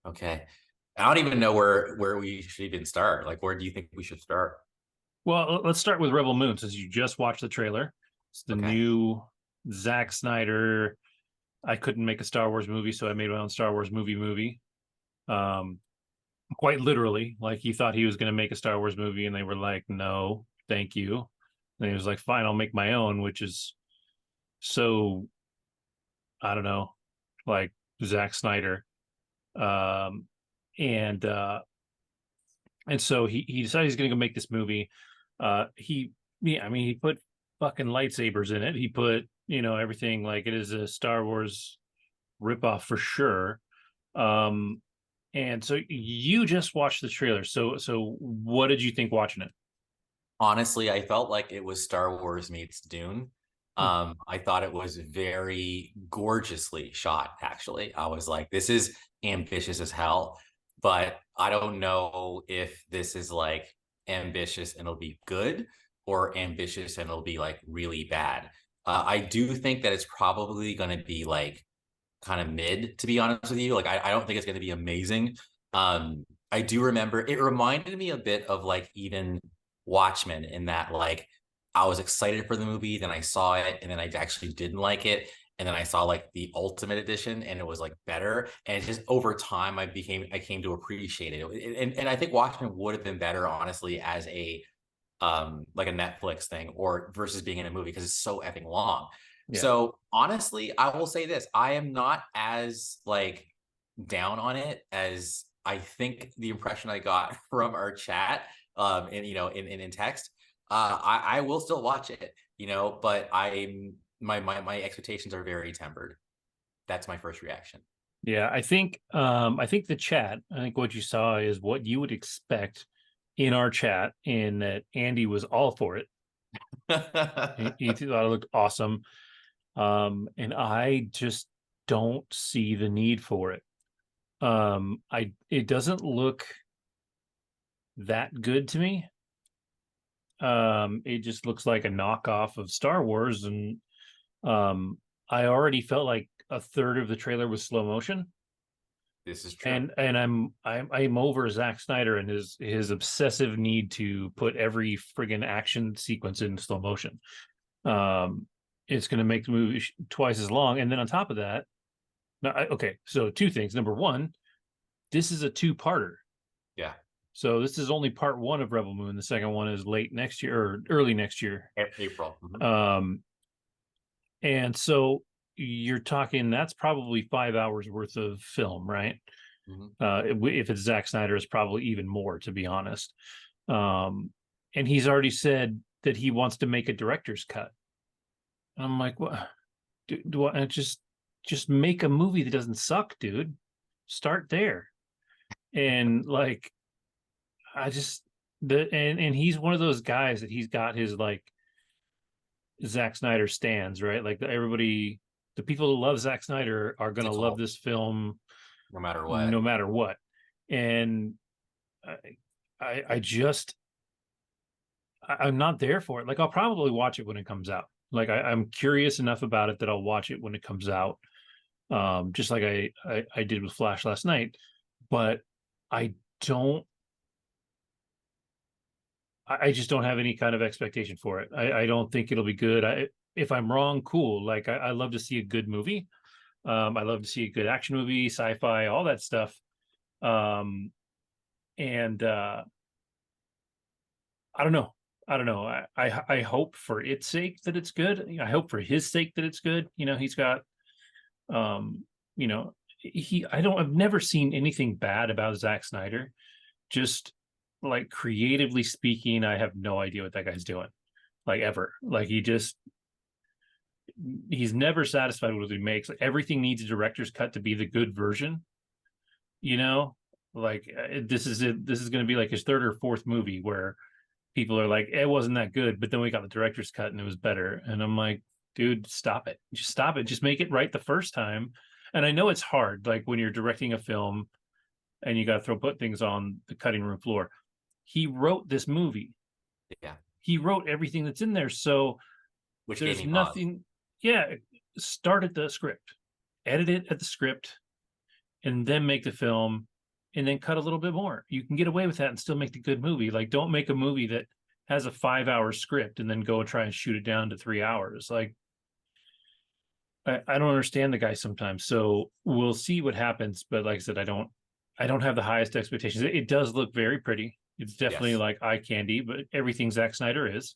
Okay. I don't even know where we should even start. Like, where do you think we should start? Well, let's start with Rebel Moon since you just watched the trailer. It's the Okay. new Zack Snyder. I couldn't make a Star Wars movie, so I made my own Star Wars movie. Um, Quite literally, like he thought he was going to make a Star Wars movie, and they were like, "No, thank you." And he was like, "Fine, I'll make my own," which is so I don't know, like Zack Snyder. Um, and so he decided he's going to go make this movie. He Yeah, I mean he put fucking lightsabers in it. He put everything, like it is a Star Wars ripoff for sure. Um, and so you just watched the trailer. So what did you think watching it? Honestly, I felt like it was Star Wars meets Dune. Hmm. I thought it was very gorgeously shot, actually. I was like, this is ambitious as hell, but I don't know if this is like ambitious and it'll be good or ambitious and it'll be like really bad. I do think that it's probably going to be like kind of mid, to be honest with you. Like, I don't think it's going to be amazing. I do remember it reminded me a bit of like even Watchmen in that like I was excited for the movie, then I saw it, and then I actually didn't like it. And then I saw like the ultimate edition and it was like better. And just over time I came to appreciate it. And I think Watchmen would have been better, honestly, as a like a Netflix thing or versus being in a movie because it's so effing long. Yeah. So honestly, I will say this. I am not as like down on it as I think the impression I got from our chat and in text. I will still watch it, but my expectations are very tempered. That's my first reaction. Yeah, I think the chat, I think what you saw is what you would expect in our chat, in that Andy was all for it. He thought it looked awesome. And I just don't see the need for it. I It doesn't look that good to me. It just looks like a knockoff of Star Wars, and um I already felt like a third of the trailer was slow motion. This is true. And I'm over Zack Snyder and his obsessive need to put every friggin' action sequence in slow motion. Um, it's going to make the movie twice as long, and then on top of that, now, okay, so two things. Number one, this is a two-parter, Yeah. so this is only part one of Rebel Moon. The second one is late next year or early next year. April. Mhm. Um, and so you're talking that's probably 5 hours worth of film, right? Mhm. If it's Zack Snyder, it's probably even more, to be honest. Um, and he's already said that he wants to make a director's cut. And I'm like, what? Do I just make a movie that doesn't suck, dude? Start there. And like, I just and he's one of those guys that he's got his like Zack Snyder stands, right? Like everybody, the people who love Zack Snyder are It's a gonna love cult, this film no matter what. no matter what. And I, I just I'm not there for it. Like I'll probably watch it when it comes out. Like I'm curious enough about it that I'll watch it when it comes out. Just like I did with Flash last night. But I don't I just don't have any kind of expectation for it. I don't think it'll be good. If I'm wrong, cool. Like I love to see a good movie. I love to see a good action movie, sci-fi, all that stuff. Um, and I don't know. I don't know. I hope for its sake that it's good. I hope for his sake that it's good. He's got you know, I've never seen anything bad about Zack Snyder. Just like creatively speaking, I have no idea what that guy's doing. Like ever. Like he's never satisfied with what he makes. Like everything needs a director's cut to be the good version, you know? Like this is it. This is going to be like his third or fourth movie where people are like, it wasn't that good, but then we got the director's cut and it was better. And I'm like, dude, stop it. Just stop it. Just make it right the first time. And I know it's hard, like when you're directing a film and you got to put things on the cutting room floor. He wrote this movie. Yeah. He wrote everything that's in there. So Which gave there's me pause. nothing. Yeah, start at the script, edit it at the script, and then make the film. and then cut a little bit more. You can get away with that and still make the good movie. Like, don't make a movie that has a 5-hour script and then go try and shoot it down to 3 hours. Like, I don't understand the guy sometimes. So we'll see what happens. But like I said, I don't have the highest expectations. It does look very pretty. It's definitely Yes. like eye candy, but everything Zack Snyder is.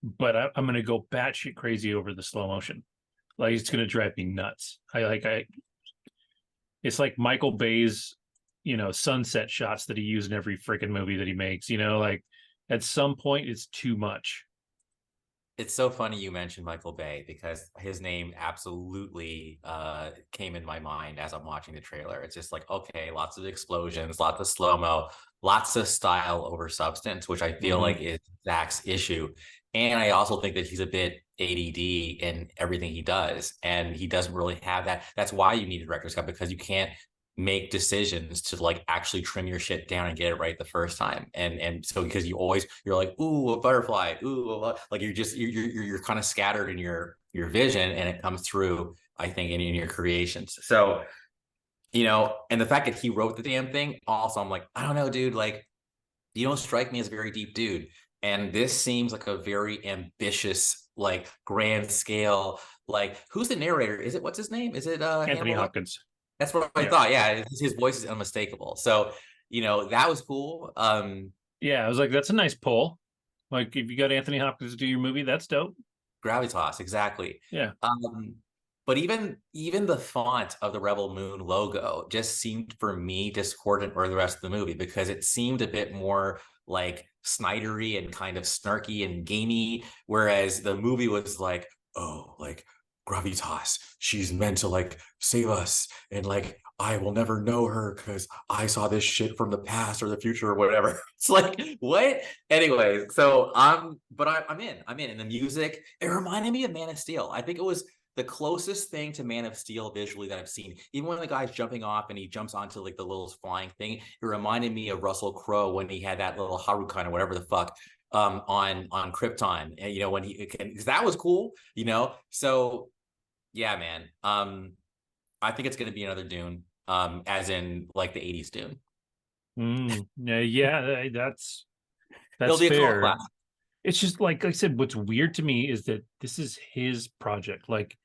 But I'm gonna go batshit crazy over the slow motion. Like, it's gonna drive me nuts. It's like Michael Bay's, sunset shots that he used in every freaking movie that he makes. Like, at some point it's too much. It's so funny you mentioned Michael Bay because his name absolutely came in my mind as I'm watching the trailer. It's just like, okay, lots of explosions, lots of slow-mo, lots of style over substance, which I feel Mhm. like is Zach's issue. And I also think that he's a bit ADD in everything he does. And he doesn't really have that. That's why you need a director's cut, because you can't make decisions to like actually trim your shit down and get it right the first time. And so because you're like, ooh, a butterfly, ooh, like you're kind of scattered in your vision, and it comes through, I think, in your creations. So, and the fact that he wrote the damn thing, also, I'm like, I don't know, dude, like, you don't strike me as a very deep dude. And this seems like a very ambitious, like, grand scale. Like, who's the narrator? Is it, what's his name? Is it Anthony Hannibal? Hopkins. That's what I Yeah. thought. Yeah, his voice is unmistakable. So, that was cool. Yeah, I was like, that's a nice pull. Like, if you got Anthony Hopkins to do your movie, that's dope. Gravitas, exactly. Yeah. But even the font of the Rebel Moon logo just seemed for me discordant for the rest of the movie, because it seemed a bit more like Snyder-y and kind of snarky and gamey, whereas the movie was like, oh, like, gravitas, she's meant to like save us, and like I will never know her because I saw this shit from the past or the future or whatever. It's like, what? Anyway, so I'm in. And the music, it reminded me of Man of Steel. I think it was the closest thing to Man of Steel visually that I've seen. Even when the guy's jumping off and he jumps onto like the little flying thing, it reminded me of Russell Crowe when he had that little Harukan or whatever the fuck on Krypton. And when because that was cool. So yeah, man. I think it's gonna be another Dune, as in like the 80s Dune. Yeah, It'll that's be a cult fair. classic. It's just like I said, what's weird to me is that this is his project. Like,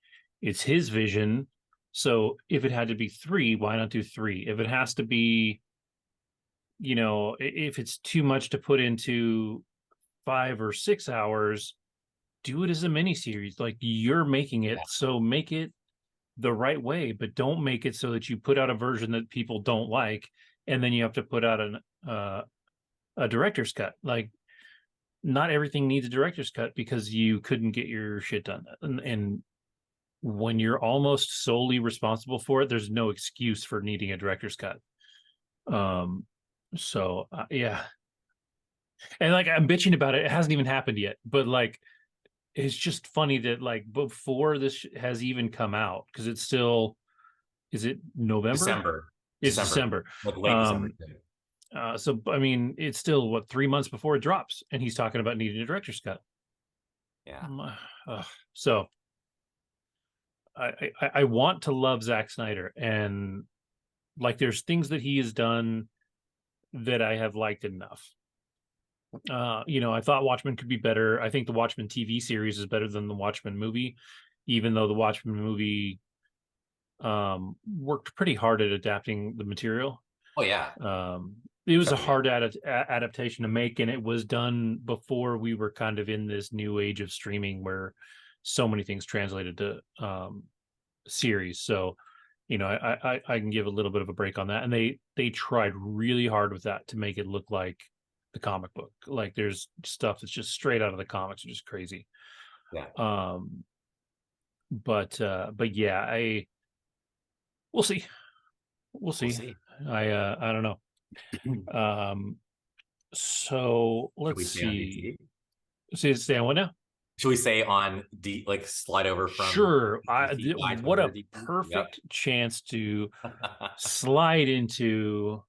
it's his vision. So if it had to be three, why not do three? If it has to be, if it's too much to put into 5 or 6 hours, do it as a mini series. Like, you're making it, Yeah. so make it the right way, but don't make it so that you put out a version that people don't like, and then you have to put out a director's cut. Like, not everything needs a director's cut because you couldn't get your shit done. And when you're almost solely responsible for it, there's no excuse for needing a director's cut. So yeah, and like, I'm bitching about it. It hasn't even happened yet, but like, it's just funny that like before this has even come out, because it's still, is it November? December. It's December. December. Like late December Um, too. so I mean, it's still what, 3 months before it drops, and he's talking about needing a director's cut. Yeah. So I want to love Zack Snyder, and like, there's things that he has done that I have liked enough. I thought Watchmen could be better. I think the Watchmen TV series is better than the Watchmen movie, even though the Watchmen movie worked pretty hard at adapting the material. Oh yeah. It was a Incredibly. hard adaptation to make, and it was done before we were kind of in this new age of streaming where so many things translated to series. So, I can give a little bit of a break on that, and they tried really hard with that to make it look like the comic book. Like, there's stuff that's just straight out of the comics, which is crazy. Yeah. But yeah, we'll see. We'll We'll see. see. I don't know. So Should let's we stay on see. DT? Stay on what now? Should we say on D, like slide over from Sure. DC guys What over a to DT? Yep. perfect chance to slide into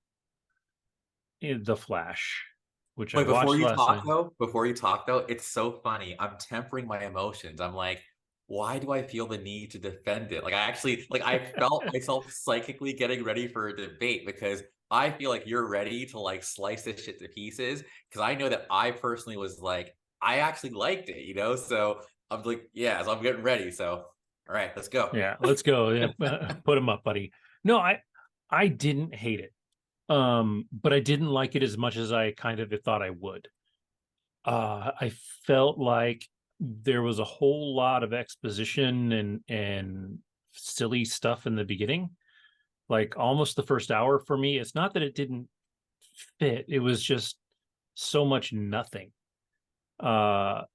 the Flash, which I Wait, watched last night. before you talk though, it's so funny. I'm tempering my emotions. I'm like, why do I feel the need to defend it? Like, I actually, like, I felt myself psychically getting ready for a debate because I feel like you're ready to like slice this shit to pieces. Because I know that I personally was like, I actually liked it, you know? So I'm like, yeah, so I'm getting ready. So, all right, let's go. Yeah, let's go. Yeah, put him up, buddy. No, I didn't hate it. But I didn't like it as much as I kind of thought I would. I felt like there was a whole lot of exposition and silly stuff in the beginning. Like almost the first hour for me, it's not that it didn't fit, it was just so much nothing. That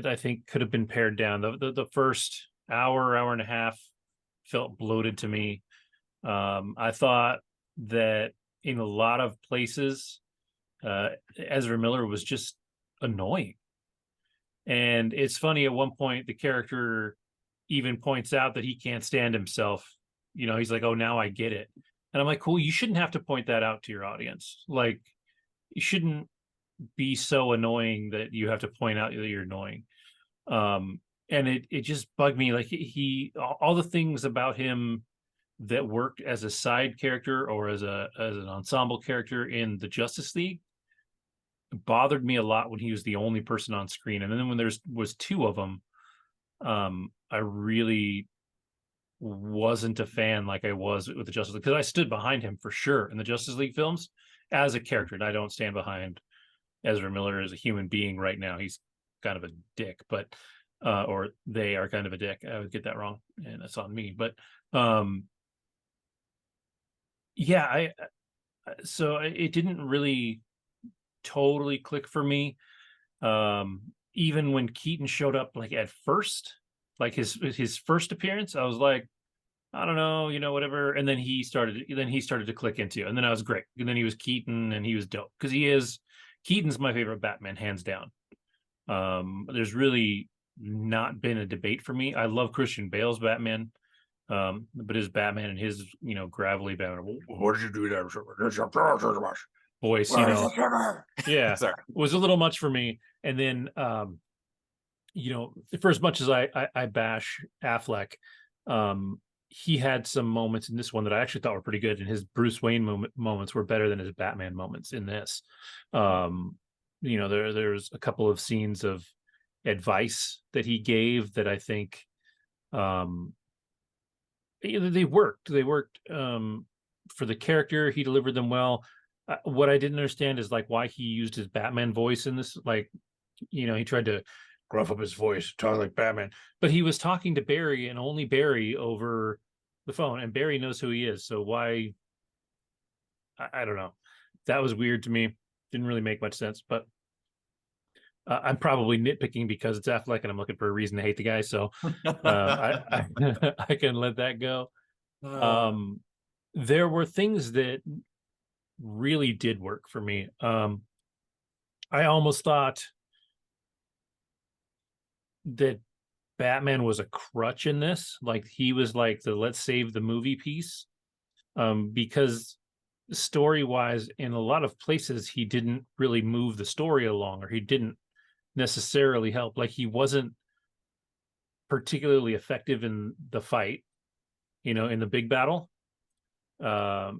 I think could have been pared down. The first hour and a half felt bloated to me. I thought that in a lot of places, Ezra Miller was just annoying. And it's funny, at one point, the character even points out that he can't stand himself. You know, he's like, oh, now I get it. And I'm like, cool, you shouldn't have to point that out to your audience. Like, you shouldn't be so annoying that you have to point out that you're annoying. And it just bugged me. Like, he all the things about him that worked as a side character or as an ensemble character in the Justice League bothered me a lot when he was the only person on screen. And then when was two of them, I really wasn't a fan like I was with the Justice League, because I stood behind him for sure in the Justice League films as a character, and I don't stand behind Ezra Miller as a human being right now. He's kind of a dick, but or they are kind of a dick. I would get that wrong, and that's on me. But yeah, so it didn't really totally click for me. Even when Keaton showed up, like at first, like his first appearance, I was like, I don't know, you know, whatever. And then he started to click into, and then I was great. And then he was Keaton, and he was dope because Keaton's my favorite Batman, hands down. There's really not been a debate for me. I love Christian Bale's Batman, but his Batman and his, you know, gravelly Batman. What did you do there? Voice, you know, yeah, Sorry. was a little much for me. And then, you know, for as much as I bash Affleck, he had some moments in this one that I actually thought were pretty good, and his Bruce Wayne moments were better than his Batman moments in this. You know, there's a couple of scenes of advice that he gave that I think they worked. They worked for the character. He delivered them well. What I didn't understand is like why he used his Batman voice in this. Like, you know, he tried to gruff up his voice, talk like Batman, but he was talking to Barry and only Barry over the phone, and Barry knows who he is. So why? I don't know. That was weird to me. Didn't really make much sense, but I'm probably nitpicking because it's Affleck and I'm looking for a reason to hate the guy. So I can let that go. There were things that really did work for me. I almost thought that Batman was a crutch in this. Like he was like the let's save the movie piece. Because story wise, in a lot of places, he didn't really move the story along, or he didn't necessarily help. Like he wasn't particularly effective in the fight, you know, in the big battle.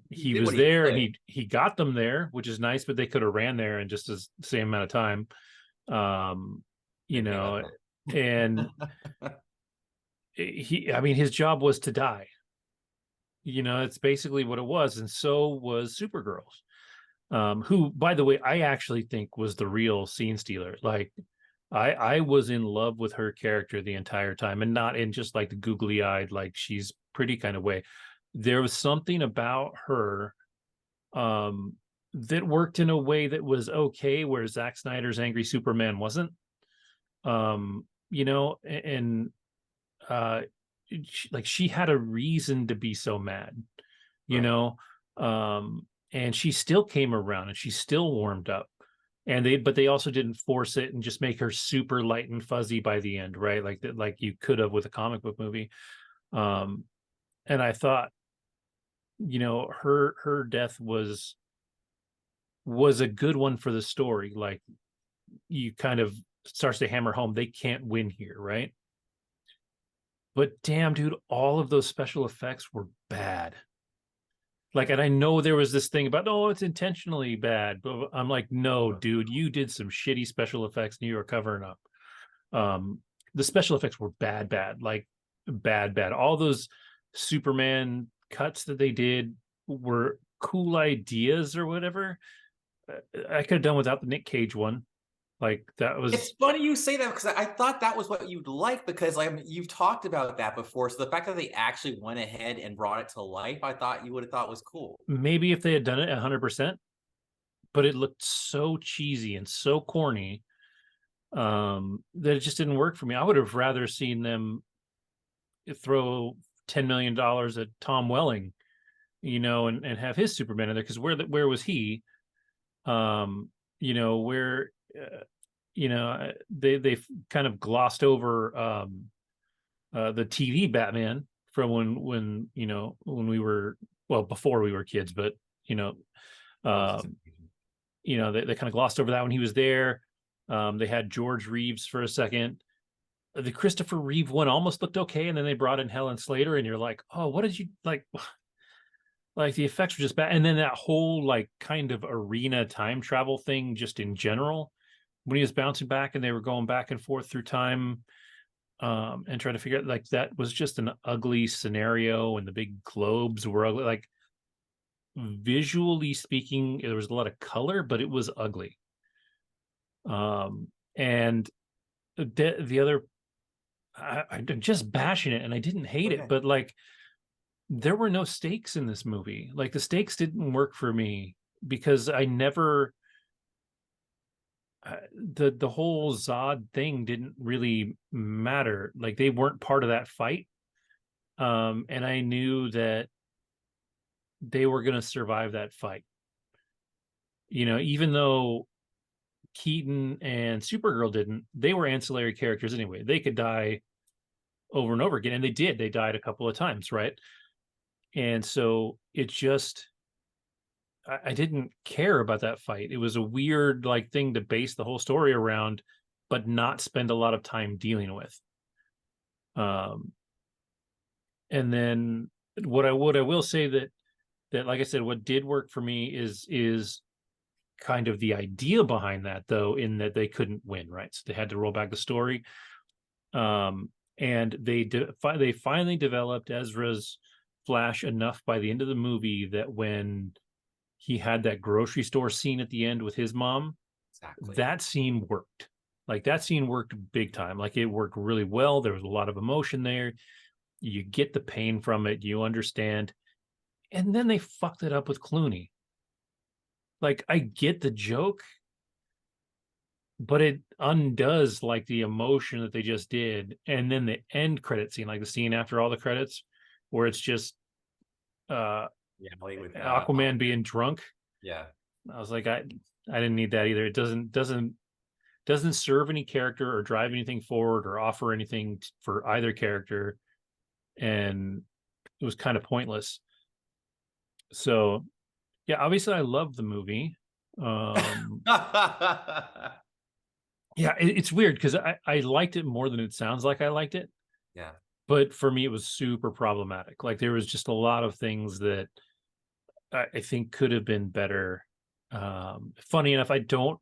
He was there and he got them there, which is nice, but they could have ran there in just the same amount of time. You know, and I mean, his job was to die. You know, it's basically what it was, and so was Supergirls, who, by the way, I actually think was the real scene stealer. Like, I was in love with her character the entire time, and not in just like the googly eyed, like she's pretty kind of way. There was something about her that worked in a way that was okay, where Zack Snyder's Angry Superman wasn't. You know, and like she had a reason to be so mad, you know, and she still came around and she still warmed up. And but they also didn't force it and just make her super light and fuzzy by the end, right? Like that, like you could have with a comic book movie. And I thought, you know, her death was a good one for the story. Like you kind of starts to hammer home they can't win here, right? But damn, dude, all of those special effects were bad. Like, and I know there was this thing about, oh, it's intentionally bad, but I'm like, no, dude, you did some shitty special effects and you were covering up. The special effects were bad, like bad. All those Superman cuts that they did were cool ideas or whatever. I could have done without the Nick Cage one. Like that It's was funny you say that because I thought that was what you'd like because like I mean, you've talked about that before. So the fact that they actually went ahead and brought it to life, I thought you would have thought was cool. maybe if they had done it 100%, but it looked so cheesy and so corny that it just didn't work for me. I would have rather seen them throw $10 million at Tom Welling, and have his Superman in there, because where was he? Where they kind of glossed over the TV Batman from when we were, well, before we were kids, but they kind of glossed over that when he was there. They had George Reeves for a second. The Christopher Reeve one almost looked okay, and then they brought in Helen Slater, and you're like, oh, what did you like? Like the effects were just bad, and then that whole like kind of arena time travel thing, just in general, when he was bouncing back and they were going back and forth through time, and trying to figure out, like, that was just an ugly scenario, and the big globes were ugly. Like, visually speaking, there was a lot of color, but it was ugly. And the other, I'm just bashing it, and I didn't hate it, but like, there were no stakes in this movie. Like, the stakes didn't work for me because I never, the whole Zod thing didn't really matter. Like, they weren't part of that fight. And I knew that they were going to survive that fight. Even though Keaton and Supergirl didn't, they were ancillary characters anyway. They could die over and over again, and they did. They died a couple of times, right? And so it just, I didn't care about that fight. It was a weird like thing to base the whole story around, but not spend a lot of time dealing with. And then what I will say that like I said, what did work for me is kind of the idea behind that, though, in that they couldn't win, right? So they had to roll back the story. And they finally developed Ezra's Flash enough by the end of the movie that when he had that grocery store scene at the end with his mom, exactly, that scene worked. Like, that scene worked big time. Like, it worked really well. There was a lot of emotion there. You get the pain from it. You understand. And then they fucked it up with Clooney. Like, I get the joke, but it undoes like the emotion that they just did. And then the end credit scene, like the scene after all the credits, where it's just with Aquaman being drunk. Yeah, I was like, I didn't need that either. It doesn't serve any character or drive anything forward or offer anything for either character, and it was kind of pointless. So yeah, obviously I love the movie. Yeah, it's weird because I liked it more than it sounds like I liked it. Yeah. But for me, it was super problematic. Like, there was just a lot of things that I think could have been better. Funny enough, I don't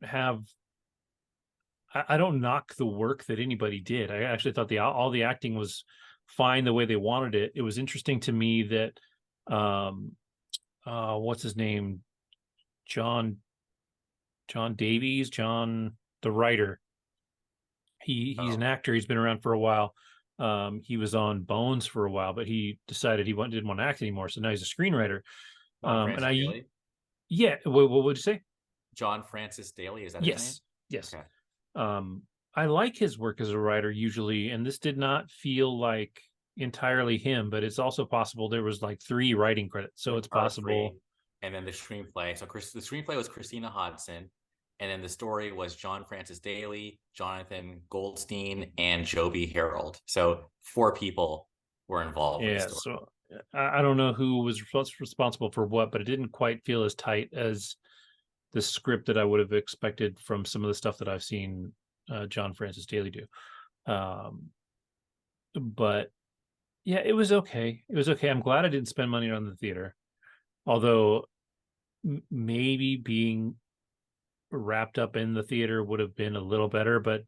knock the work that anybody did. I actually thought all the acting was fine the way they wanted it. It was interesting to me that what's his name? John Davies, the writer. He's an actor. He's been around for a while. He was on Bones for a while, but he decided he didn't want to act anymore. So now he's a screenwriter. Daly? Yeah. What would you say? John Francis Daly, is that his name? Yes. Okay. I like his work as a writer usually, and this did not feel like entirely him, but it's also possible there was like 3 writing credits, so it's possible. 3, and then the screenplay. So the screenplay was Christina Hodson, and then the story was John Francis Daly, Jonathan Goldstein, and Joby Harold. So 4 people were involved. Yeah, with the story. So I don't know who was responsible for what, but it didn't quite feel as tight as the script that I would have expected from some of the stuff that I've seen John Francis Daly do. But Yeah, it was okay. It was okay. I'm glad I didn't spend money on the theater. Although maybe being wrapped up in the theater would have been a little better, but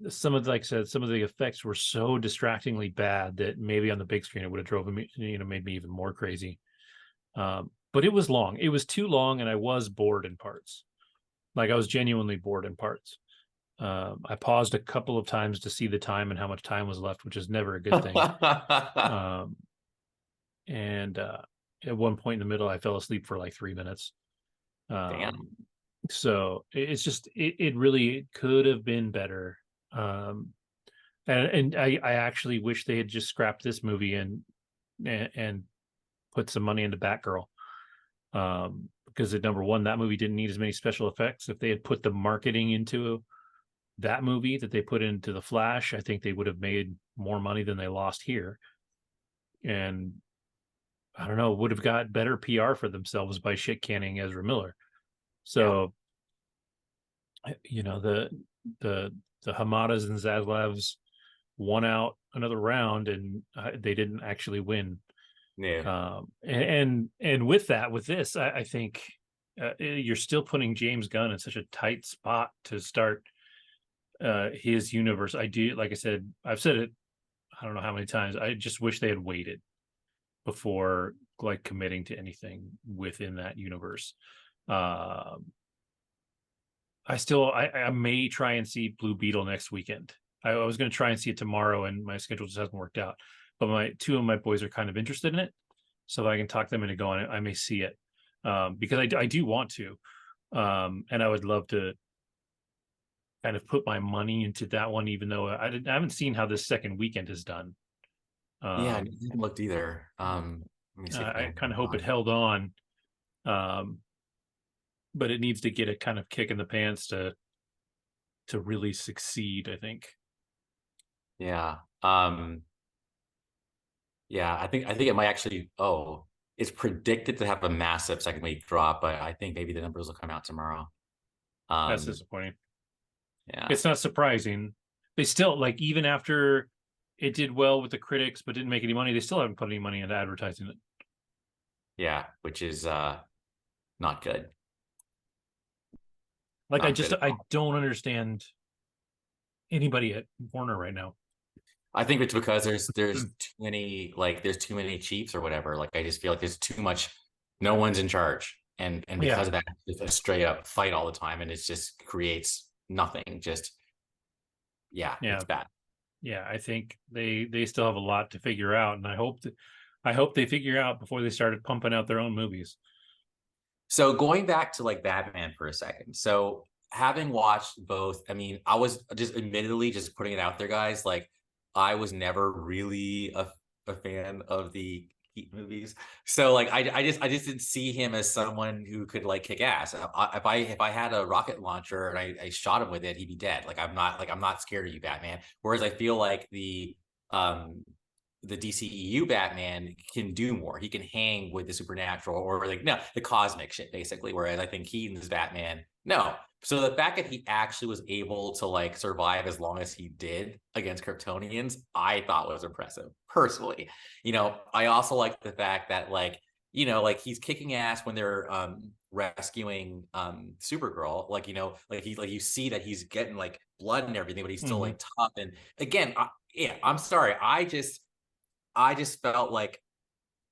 some of, like I said, some of the effects were so distractingly bad that maybe on the big screen it would have drove me, made me even more crazy. But it was long. It was too long, and I was bored in parts. Like I was genuinely bored in parts. I paused a couple of times to see the time and how much time was left, which is never a good thing. Um, and at one point in the middle, I fell asleep for like 3 minutes. Damn. So it's just it really could have been better. Um, and I actually wish they had just scrapped this movie and put some money into Batgirl. Because at number one, that movie didn't need as many special effects. If they had put the marketing into that movie that they put into The Flash, I think they would have made more money than they lost here. And I don't know, would have got better PR for themselves by shit canning Ezra Miller. Yeah. So, the the Hamadas and Zaslavs won out another round, and they didn't actually win. Yeah. And with that, with this, I think you're still putting James Gunn in such a tight spot to start his universe. I do, like I said, I've said it, I don't know how many times. I just wish they had waited before like committing to anything within that universe. Um, I may try and see Blue Beetle next weekend. I was going to try and see it tomorrow, and my schedule just hasn't worked out. But my two of my boys are kind of interested in it, so if I can talk them into going, I may see it because I do want to, and I would love to kind of put my money into that one, even though I haven't seen how this second weekend is done. Yeah, I Um, haven't looked either. Let me see if I I can kind of find hope it it. held on, um, but it needs to get a kind of kick in the pants to really succeed, I think. Yeah. Yeah, I think it might actually, it's predicted to have a massive second week drop, but I think maybe the numbers will come out tomorrow. That's Um, disappointing. yeah. It's not surprising. They still, like, even after it did well with the critics but didn't make any money, they still haven't put any money into advertising it. Yeah, which is not good. Like, Not good at I all. don't understand anybody at Warner right now. I think it's because there's too many chiefs or whatever. Like I just feel like there's too much, no one's in charge. And because Yeah, of that, it's a straight up fight all the time and it just creates nothing. Just yeah, yeah, it's bad. yeah. I think they still have a lot to figure out, and I hope they figure out before they started pumping out their own movies. So going back to like Batman for a second. So having watched both, I mean, I was just admittedly just putting it out there, guys. Like I was never really a fan of the Keaton movies. So like I just didn't see him as someone who could like kick ass. If I had a rocket launcher and I shot him with it, he'd be dead. I'm not scared of you, Batman. Whereas I feel like um the DCEU Batman can do more. He can hang with the supernatural or like no the cosmic shit basically. Whereas I think Keaton's Batman, no. So the fact that he actually was able to like survive as long as he did against Kryptonians, I thought was impressive personally. I also like the fact that like he's kicking ass when they're rescuing Supergirl. Like you see that he's getting like blood and everything, but he's still Mm-hmm. like tough. And again, yeah, I'm sorry. I just felt like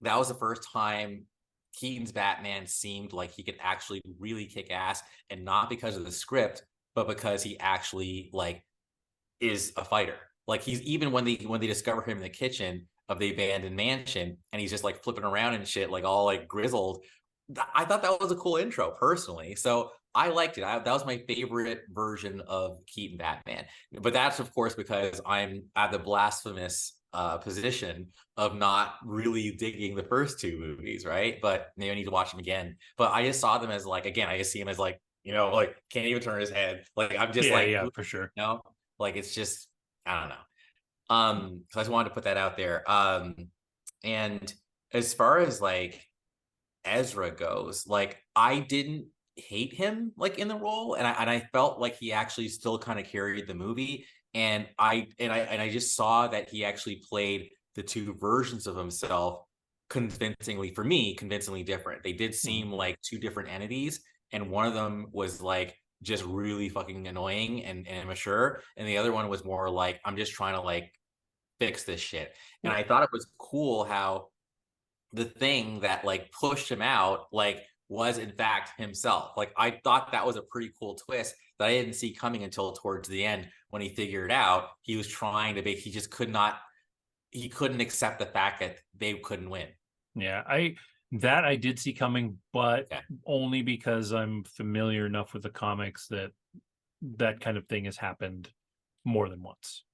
that was the first time Keaton's Batman seemed like he could actually really kick ass, and not because of the script, but because he actually like is a fighter. Like he's even when they discover him in the kitchen of the abandoned mansion, and he's just like flipping around and shit, like all like grizzled. I thought that was a cool intro personally, so I liked it. That was my favorite version of Keaton Batman. But that's of course because I'm at the blasphemous position of not really digging the first two movies, right? But maybe I need to watch them again. But I just saw them as like again, I just see him as like like can't even turn his head. Like I'm just Yeah, like yeah, who, for sure. like it's just I don't know. So I just wanted to put that out there. And as far as like Ezra goes, like I didn't hate him like in the role, and I felt like he actually still kind of carried the movie. And I just saw that he actually played the two versions of himself convincingly, for me, convincingly different. They did seem like two different entities, and one of them was like just really fucking annoying and immature, and the other one was more like, I'm just trying to like fix this shit. And I thought it was cool how the thing that like pushed him out like was in fact himself. Like I thought that was a pretty cool twist that I didn't see coming until towards the end when he figured out he was trying to make, he just could not, he couldn't accept the fact that they couldn't win. Yeah, I did see coming, but Okay. only because I'm familiar enough with the comics that that kind of thing has happened more than once.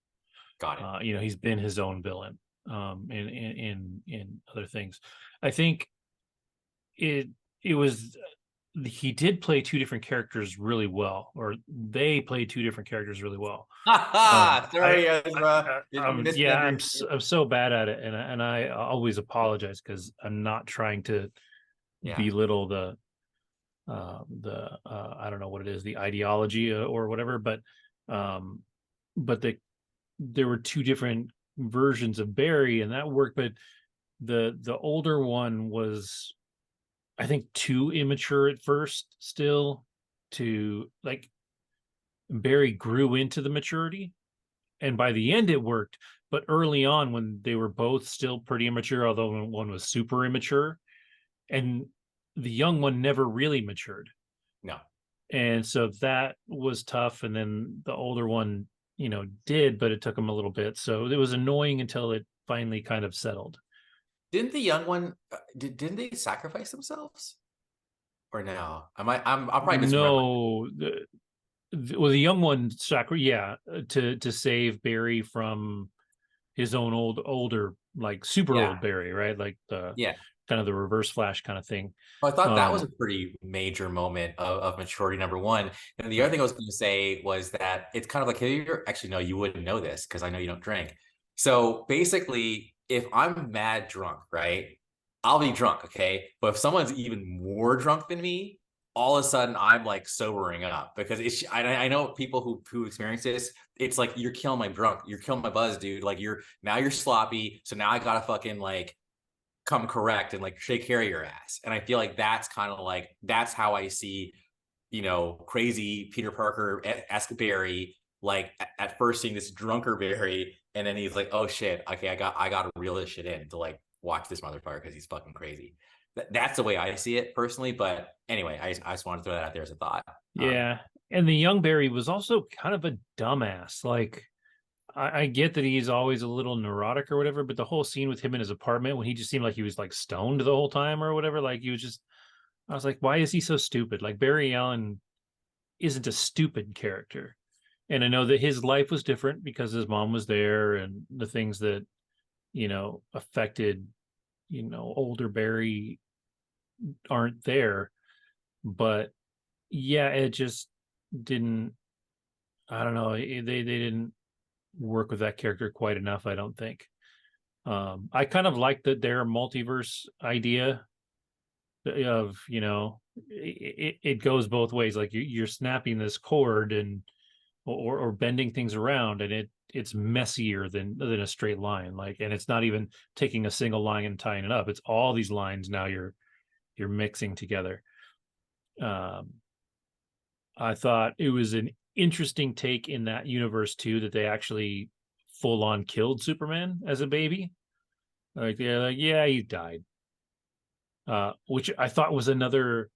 Got it. You know, he's been his own villain in other things. I think it it was he did play two different characters really well, or they played two different characters really well. Sorry, Ezra. Didn't Yeah, misunderstand. I'm so bad at it, and I always apologize because I'm not trying to Yeah. belittle I don't know what it is, the ideology or whatever, um but there were two different versions of Barry, and that worked. But the older one was, I think, too immature at first, still, to like, Barry grew into the maturity, and by the end it worked. But early on, when they were both still pretty immature, although one was super immature, and the young one never really matured, No. and so that was tough. And then the older one, you know, did, but it took him a little bit, so it was annoying until it finally kind of settled. Didn't the young one didn't they sacrifice themselves? Or no? I'm probably misremembering. No, well, the young one yeah, to save Barry from his own older, like super Yeah. old Barry, right? Like the Yeah. kind of the reverse Flash kind of thing. Well, I thought that was a um pretty major moment of maturity, number one. And the other right. thing I was going to say was that it's kind of like, hey, you're actually, no, you wouldn't know this because I know you don't drink. So basically, if I'm mad drunk, right, I'll be drunk, okay? But if someone's even more drunk than me, all of a sudden I'm like sobering up because I know people who experience this. It's like you're killing my drunk, you're killing my buzz, dude. Like you're sloppy, so now I gotta fucking like come correct and like shake care of your ass. And I feel like that's kind of like that's how I see, crazy Peter Parker esque Barry, like at first seeing this drunker Barry, and then he's like, oh shit, okay, I got to reel this shit in to like watch this motherfucker because he's fucking crazy. That's the way I see it personally. But anyway, I just wanted to throw that out there as a thought. Yeah, and the young Barry was also kind of a dumbass. Like, I get that he's always a little neurotic or whatever, but the whole scene with him in his apartment when he just seemed like he was like stoned the whole time or whatever, like he was just, I was like, why is he so stupid? Like, Barry Allen isn't a stupid character. And I know that his life was different because his mom was there, and the things that, affected, older Barry aren't there. But yeah, it just didn't, I don't know, they didn't work with that character quite enough, I don't think. I kind of like that their multiverse idea of, it goes both ways. Like you're snapping this cord and or bending things around, and it's messier than a straight line. Like, and it's not even taking a single line and tying it up. It's all these lines now you're mixing together. Um, I thought it was an interesting take in that universe too, that they actually full on killed Superman as a baby. Like they're like, yeah, he died. Which I thought was another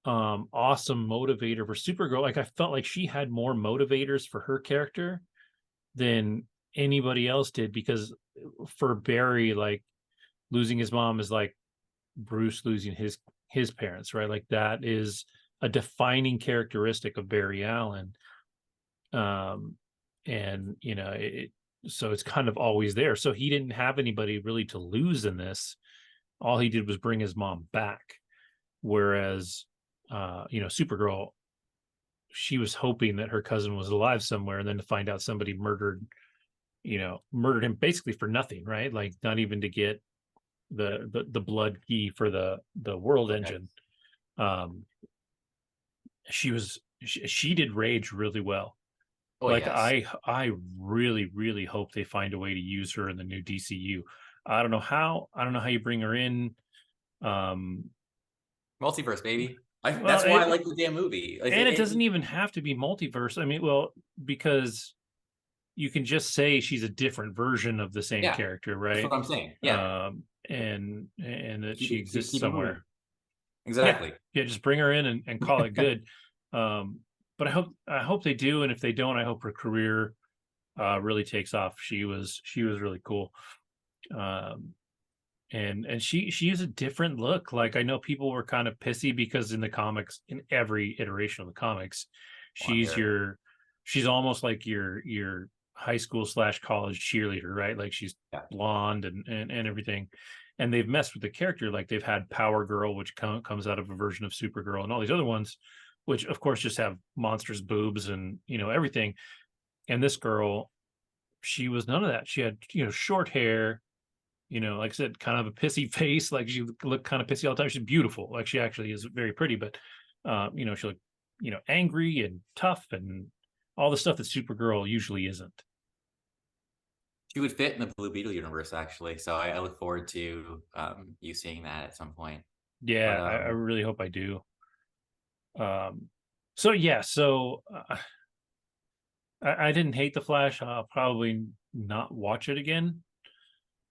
awesome motivator for Supergirl. Like, I felt like she had more motivators for her character than anybody else did, because for Barry, like, losing his mom is like Bruce losing his parents, right? Like, that is a defining characteristic of Barry Allen. um and so it's kind of always there. So he didn't have anybody really to lose in this. All he did was bring his mom back. Whereas Supergirl, she was hoping that her cousin was alive somewhere, and then to find out somebody murdered him basically for nothing, right? Like, not even to get the blood key for the world Okay. engine. um she did rage really well. Oh Like yes. I really, really hope they find a way to use her in the new DCU. I don't know how. I don't know how you bring her in. Um, Multiverse, baby. well, That's why I like the damn movie. and it doesn't even have to be multiverse. I mean, well, because you can just say she's a different version of the same yeah, character, that's right? what I'm saying. Yeah, And that keep she it keep, exists keep it moving. somewhere. Yeah, Exactly. yeah, just bring her in and call it good. But I hope they do, and if they don't, I hope her career really takes off. She was really cool. Um, and she has a different look. Like I know people were kind of pissy because in the comics, in every iteration of the comics, I want to she's hear it. your she's almost like your high school slash college cheerleader, right? Like she's Yeah. blonde and everything. And they've messed with the character, like they've had Power Girl, which comes out of a version of Supergirl, and all these other ones, which of course just have monstrous boobs and everything. And this girl, she was none of that. She had short hair, like I said, kind of a pissy face. Like she looked kind of pissy all the time. She's beautiful. Like she actually is very pretty, but she looked, angry and tough and all the stuff that Supergirl usually isn't. She would fit in the Blue Beetle universe, actually. So I look forward to you seeing that at some point. But Yeah, I really hope I do. So yeah, I didn't hate the Flash. I'll probably not watch it again.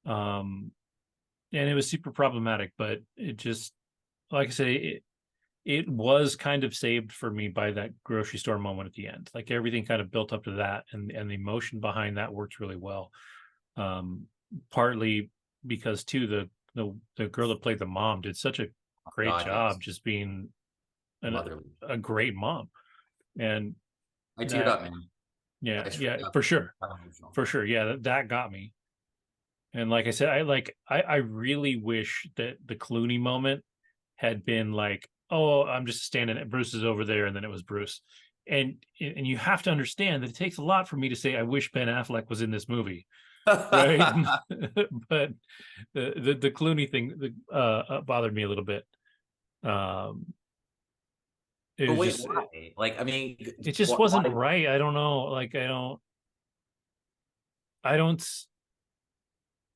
Um, and it was super problematic, but it just, like I say, it was kind of saved for me by that grocery store moment at the end. Like everything kind of built up to that, and the emotion behind that worked really well. Um, Partly because too the girl that played the mom did such a great God, yes, job just being an, motherly. a great mom, and I teared that up, man. yeah, I straight yeah, up for sure, got emotional. for sure, yeah, that got me. And like I said, I really wish that the Clooney moment had been like, oh, I'm just standing at Bruce is over there, and then it was Bruce. And you have to understand that it takes a lot for me to say I wish Ben Affleck was in this movie, right? But the Clooney thing bothered me a little bit. Um, it But was wait, just why? Like, I mean, it just why? wasn't right. I don't know. Like I don't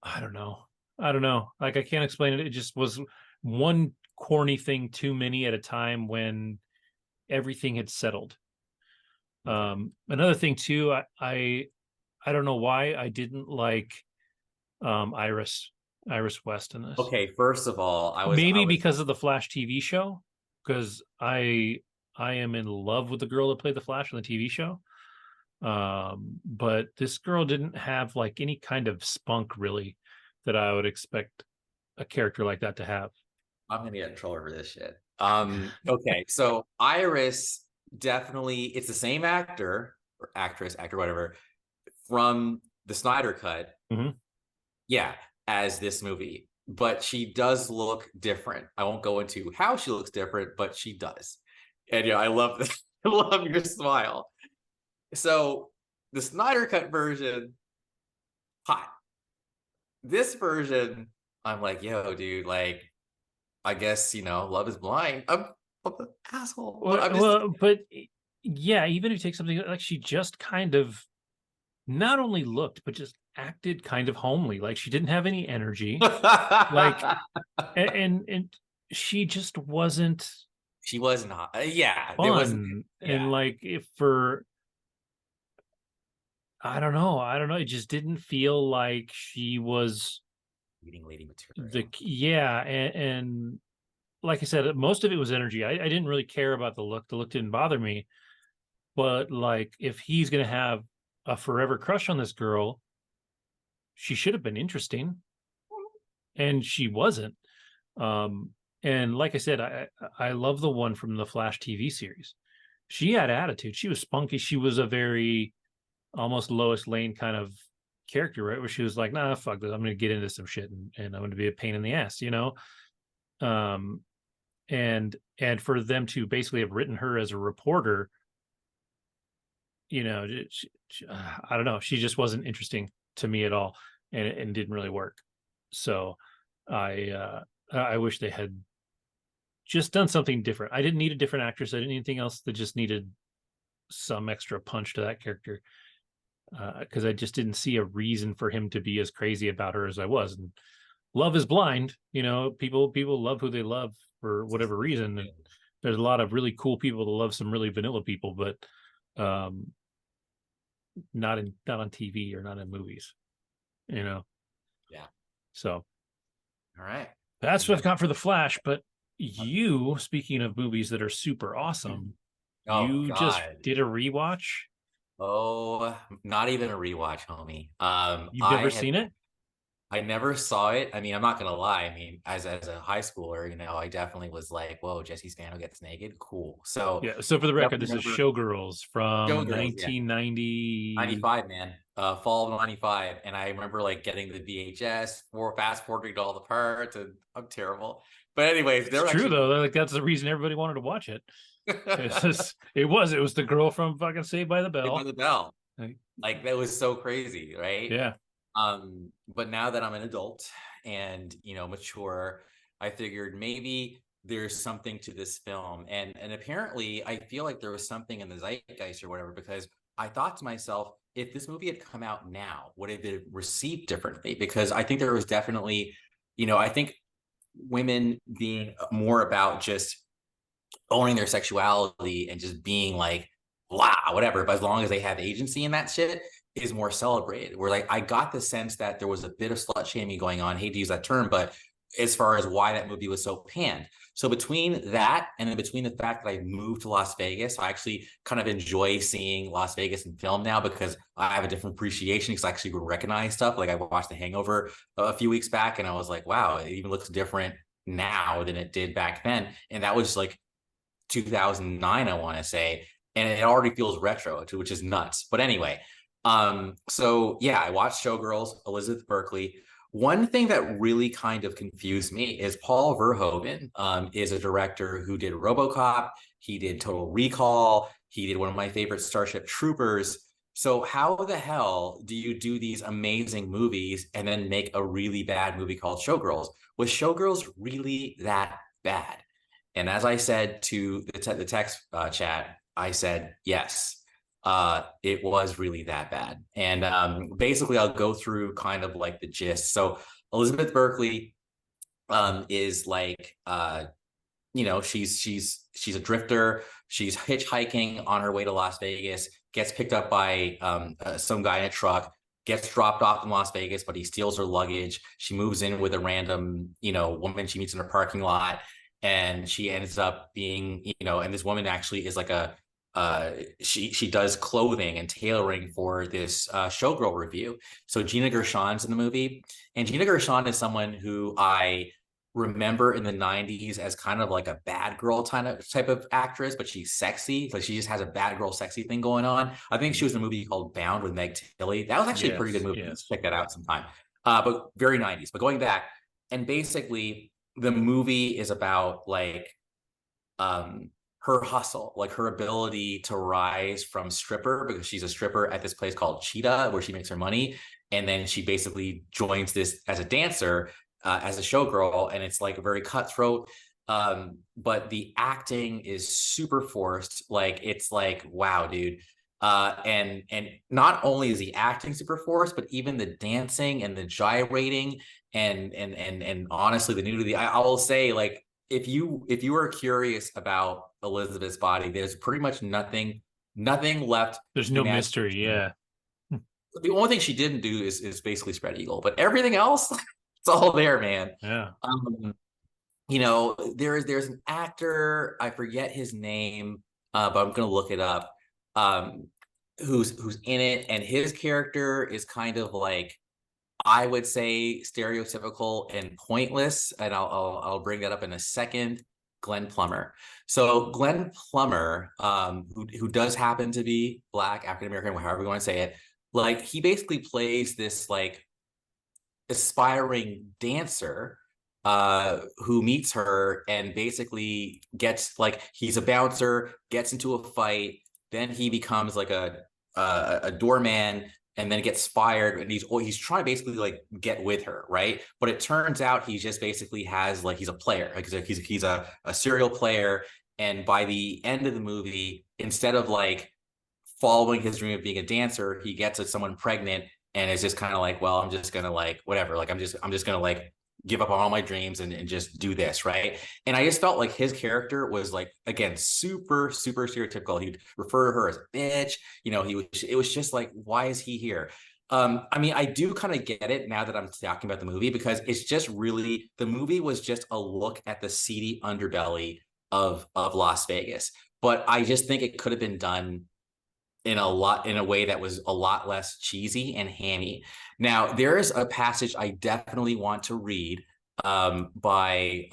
I don't know. I don't know. Like I can't explain it. It just was one corny thing too many at a time when everything had settled. Okay. Another thing too, I don't know why I didn't like Iris West in this. Okay, first of all, I Maybe was because of the Flash TV show, because I am in love with the girl that played the Flash on the TV show. But this girl didn't have like any kind of spunk really that I would expect a character like that to have. I'm gonna get in trouble for this shit. Okay, so Iris definitely it's the same actor or actress, actor, whatever, from the Snyder cut. Mhm. Yeah, as this movie. But she does look different. I won't go into how she looks different, but she does. And yeah, I love this. I love your smile. So the Snyder cut version, hot. This version, I'm like, yo, dude, like, I guess love is blind. I'm an asshole, but I'm just But yeah, even if you take something like she just kind of not only looked, but just acted kind of homely. Like she didn't have any energy. Like and she just wasn't she was not. Yeah, there wasn't. fun. Yeah, And like if for I don't know. It just didn't feel like she was leading lady the material. yeah, and like I said, most of it was energy. I didn't really care about the look. The look didn't bother me. But like if he's gonna have a forever crush on this girl, she should have been interesting. And she wasn't. Um, and like I said, I love the one from the Flash TV series. She had attitude. She was spunky. She was a very almost Lois Lane kind of character, right? Where she was like, "Nah, fuck this. I'm going to get into some shit, and I'm going to be a pain in the ass." Um, and for them to basically have written her as a reporter, I don't know. She just wasn't interesting to me at all, and didn't really work. So I wish they had just done something different. I didn't need a different actress. I didn't need anything else. They just needed some extra punch to that character, because I just didn't see a reason for him to be as crazy about her as I was. And love is blind, people love who they love for whatever reason. And there's a lot of really cool people that love some really vanilla people, but not on TV or not in movies, Yeah. So all right, that's what I've got for The Flash. But you, speaking of movies that are super awesome, oh you just God. did a rewatch. Oh, not even a rewatch, homie. You've never seen it? I never saw it. I mean, I'm not gonna lie. I mean, as a high schooler, I definitely was like, "Whoa, Jessie Spannow gets naked, cool." So Yeah. So for the record, this is remember Showgirls from Showgirls, yeah, 1990. 95, man, fall of 95, and I remember like getting the VHS, fast forwarding to all the parts, and I'm terrible. But anyways, It's true though. Like that's the reason everybody wanted to watch it. It was the girl from fucking Saved by the Bell. Saved by the Bell. Like that was so crazy, right? Yeah. But now that I'm an adult and mature, I figured maybe there's something to this film. And apparently I feel like there was something in the zeitgeist or whatever, because I thought to myself, if this movie had come out now, would it have been received differently? Because I think there was definitely, I think women being more about just owning their sexuality and just being like, blah, whatever, but as long as they have agency in that shit, is more celebrated. Where like I got the sense that there was a bit of slut shaming going on. I hate to use that term, but as far as why that movie was so panned. So between that and then between the fact that I moved to Las Vegas, I actually kind of enjoy seeing Las Vegas in film now because I have a different appreciation because I actually recognize stuff. Like I watched The Hangover a few weeks back and I was like, wow, it even looks different now than it did back then. And that was like 2009, I want to say. And it already feels retro, which is nuts. But anyway, so yeah, I watched Showgirls, Elizabeth Berkley. One thing that really kind of confused me is Paul Verhoeven is a director who did RoboCop. He did Total Recall. He did one of my favorite Starship Troopers. So how the hell do you do these amazing movies and then make a really bad movie called Showgirls? Was Showgirls really that bad? And as I said to the text chat, I said, yes. It was really that bad. And basically I'll go through kind of like the gist. So Elizabeth Berkley is like she's a drifter. She's hitchhiking on her way to Las Vegas, gets picked up by some guy in a truck, gets dropped off in Las Vegas, but he steals her luggage. She moves in with a random woman she meets in a parking lot, and she ends up being and this woman actually is like a she does clothing and tailoring for this Showgirl review. So Gina Gershon's in the movie, and Gina Gershon is someone who I remember in the 90s as kind of like a bad girl type of actress, but she's sexy. Like she just has a bad girl sexy thing going on. I think she was in a movie called Bound with Meg Tilly. That was actually a pretty good movie. Yes. Let's check that out sometime. But very 90s. But going back, and basically the movie is about like her hustle, like her ability to rise from stripper, because she's a stripper at this place called Cheetah where she makes her money, and then she basically joins this as a dancer, as a showgirl, and it's like very cutthroat, but the acting is super forced. Like it's like, wow, dude. And not only is the acting super forced, but even the dancing and the gyrating and honestly the nudity. I will say, like, if you are curious about Elizabeth's body, there's pretty much nothing left. There's no mystery. Yeah. The only thing she didn't do is basically spread eagle, but everything else, it's all there, man. Yeah. There's an actor, I forget his name, but I'm gonna look it up. Who's in it, and his character is kind of like, I would say, stereotypical and pointless, and I'll bring that up in a second. Glenn Plummer. So Glenn Plummer, who does happen to be Black, African American, however you want to say it, like he basically plays this like aspiring dancer who meets her and basically gets like, he's a bouncer, gets into a fight, then he becomes like a doorman, and then gets fired, and he's trying to basically like get with her, right? But it turns out he just basically has like, he's a player, like he's a serial player, and by the end of the movie, instead of like following his dream of being a dancer, he gets someone pregnant and is just kind of like, well, I'm just gonna like whatever, like I'm just gonna like give up on all my dreams and just do this, right? And I just felt like his character was like, again, super super stereotypical. He'd refer to her as a bitch, you know. It was just like, why is he here? I mean, I do kind of get it now that I'm talking about the movie, because it's just really, the movie was just a look at the seedy underbelly of Las Vegas. But I just think it could have been done in a way that was a lot less cheesy and hammy. Now, there is a passage I definitely want to read by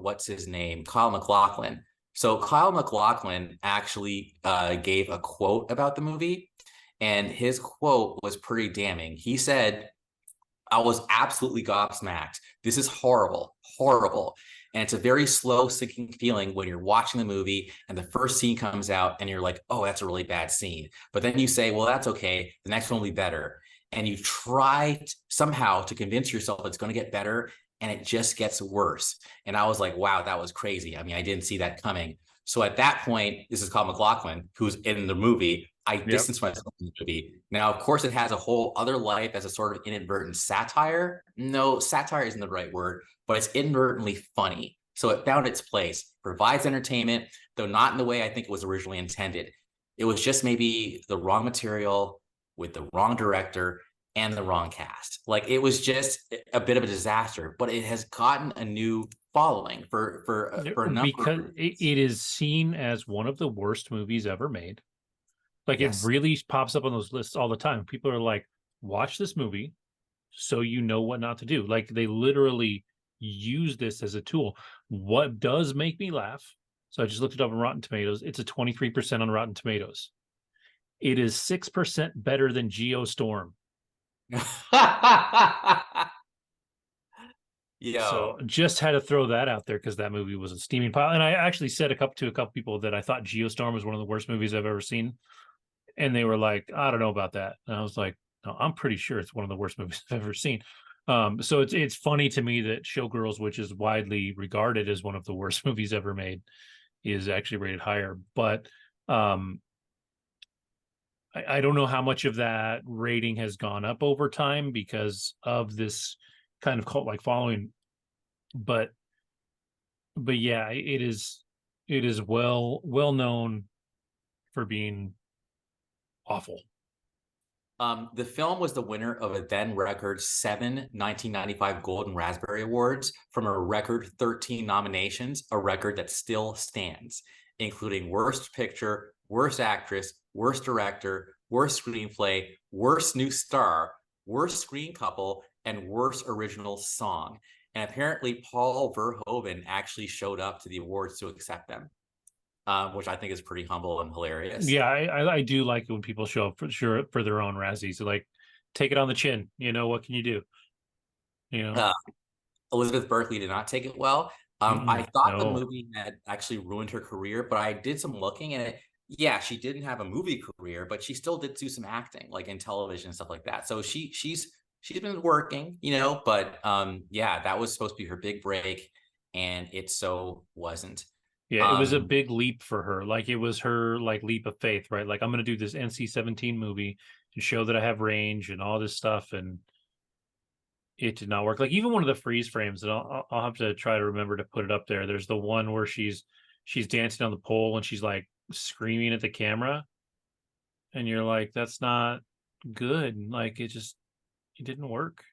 what's his name, Kyle MacLachlan. So Kyle MacLachlan actually gave a quote about the movie, and his quote was pretty damning. He said, I was absolutely gobsmacked. This is horrible, horrible. And it's a very slow sinking feeling when you're watching the movie and the first scene comes out and you're like, oh, that's a really bad scene. But then you say, well, that's okay. The next one will be better. And you try somehow to convince yourself it's going to get better, and it just gets worse. And I was like, wow, that was crazy. I mean, I didn't see that coming. So at that point, this is Kyle MacLachlan, who's in the movie. I distanced myself from the movie. Now, of course, it has a whole other life as a sort of inadvertent satire. No, satire isn't the right word, but it's inadvertently funny. So it found its place, provides entertainment, though not in the way I think it was originally intended. It was just maybe the wrong material with the wrong director and the wrong cast. Like, it was just a bit of a disaster, but it has gotten a new following for a number because of it is seen as one of the worst movies ever made. Like, yes. it really pops up on those lists all the time. People are like, watch this movie so you know what not to do. Like, they literally use this as a tool. What does make me laugh? So I just looked it up on Rotten Tomatoes. It's a 23% on Rotten Tomatoes. It is 6% better than Geostorm. So Yo, just had to throw that out there because that movie was a steaming pile. And I actually said to a couple people that I thought Geostorm was one of the worst movies I've ever seen. And they were like, I don't know about that. And I was like, no, I'm pretty sure it's one of the worst movies I've ever seen. So it's funny to me that Showgirls, which is widely regarded as one of the worst movies ever made, is actually rated higher. But I don't know how much of that rating has gone up over time because of this kind of cult-like following. But yeah, it is well known for being awful. the film was the winner of a then record 7 1995 Golden Raspberry Awards from a record 13 nominations, a record that still stands, including Worst Picture, Worst Actress, Worst Director, Worst Screenplay, Worst New Star, Worst Screen Couple, and Worst Original Song. And apparently, Paul Verhoeven actually showed up to the awards to accept them, which I think is pretty humble and hilarious. Yeah, I do like it when people show up for sure for their own Razzies. So, like, take it on the chin. You know, what can you do? You know, Uh, Elizabeth Berkley did not take it well. I thought the no. movie had actually ruined her career, but I did some looking and yeah, she didn't have a movie career, but she still did do some acting, like in television and stuff like that. So she's been working, you know, but yeah, that was supposed to be her big break, and it so wasn't. Yeah, it was a Um, big leap for her. Like, it was her like leap of faith, right? Like, I'm going to do this NC-17 movie to show that I have range and all this stuff, and it did not work. Like, even one of the freeze frames, and I'll have to try to remember to put it up there. There's the one where she's dancing on the pole and she's like screaming at the camera, and you're like, that's not good. Like, it didn't work.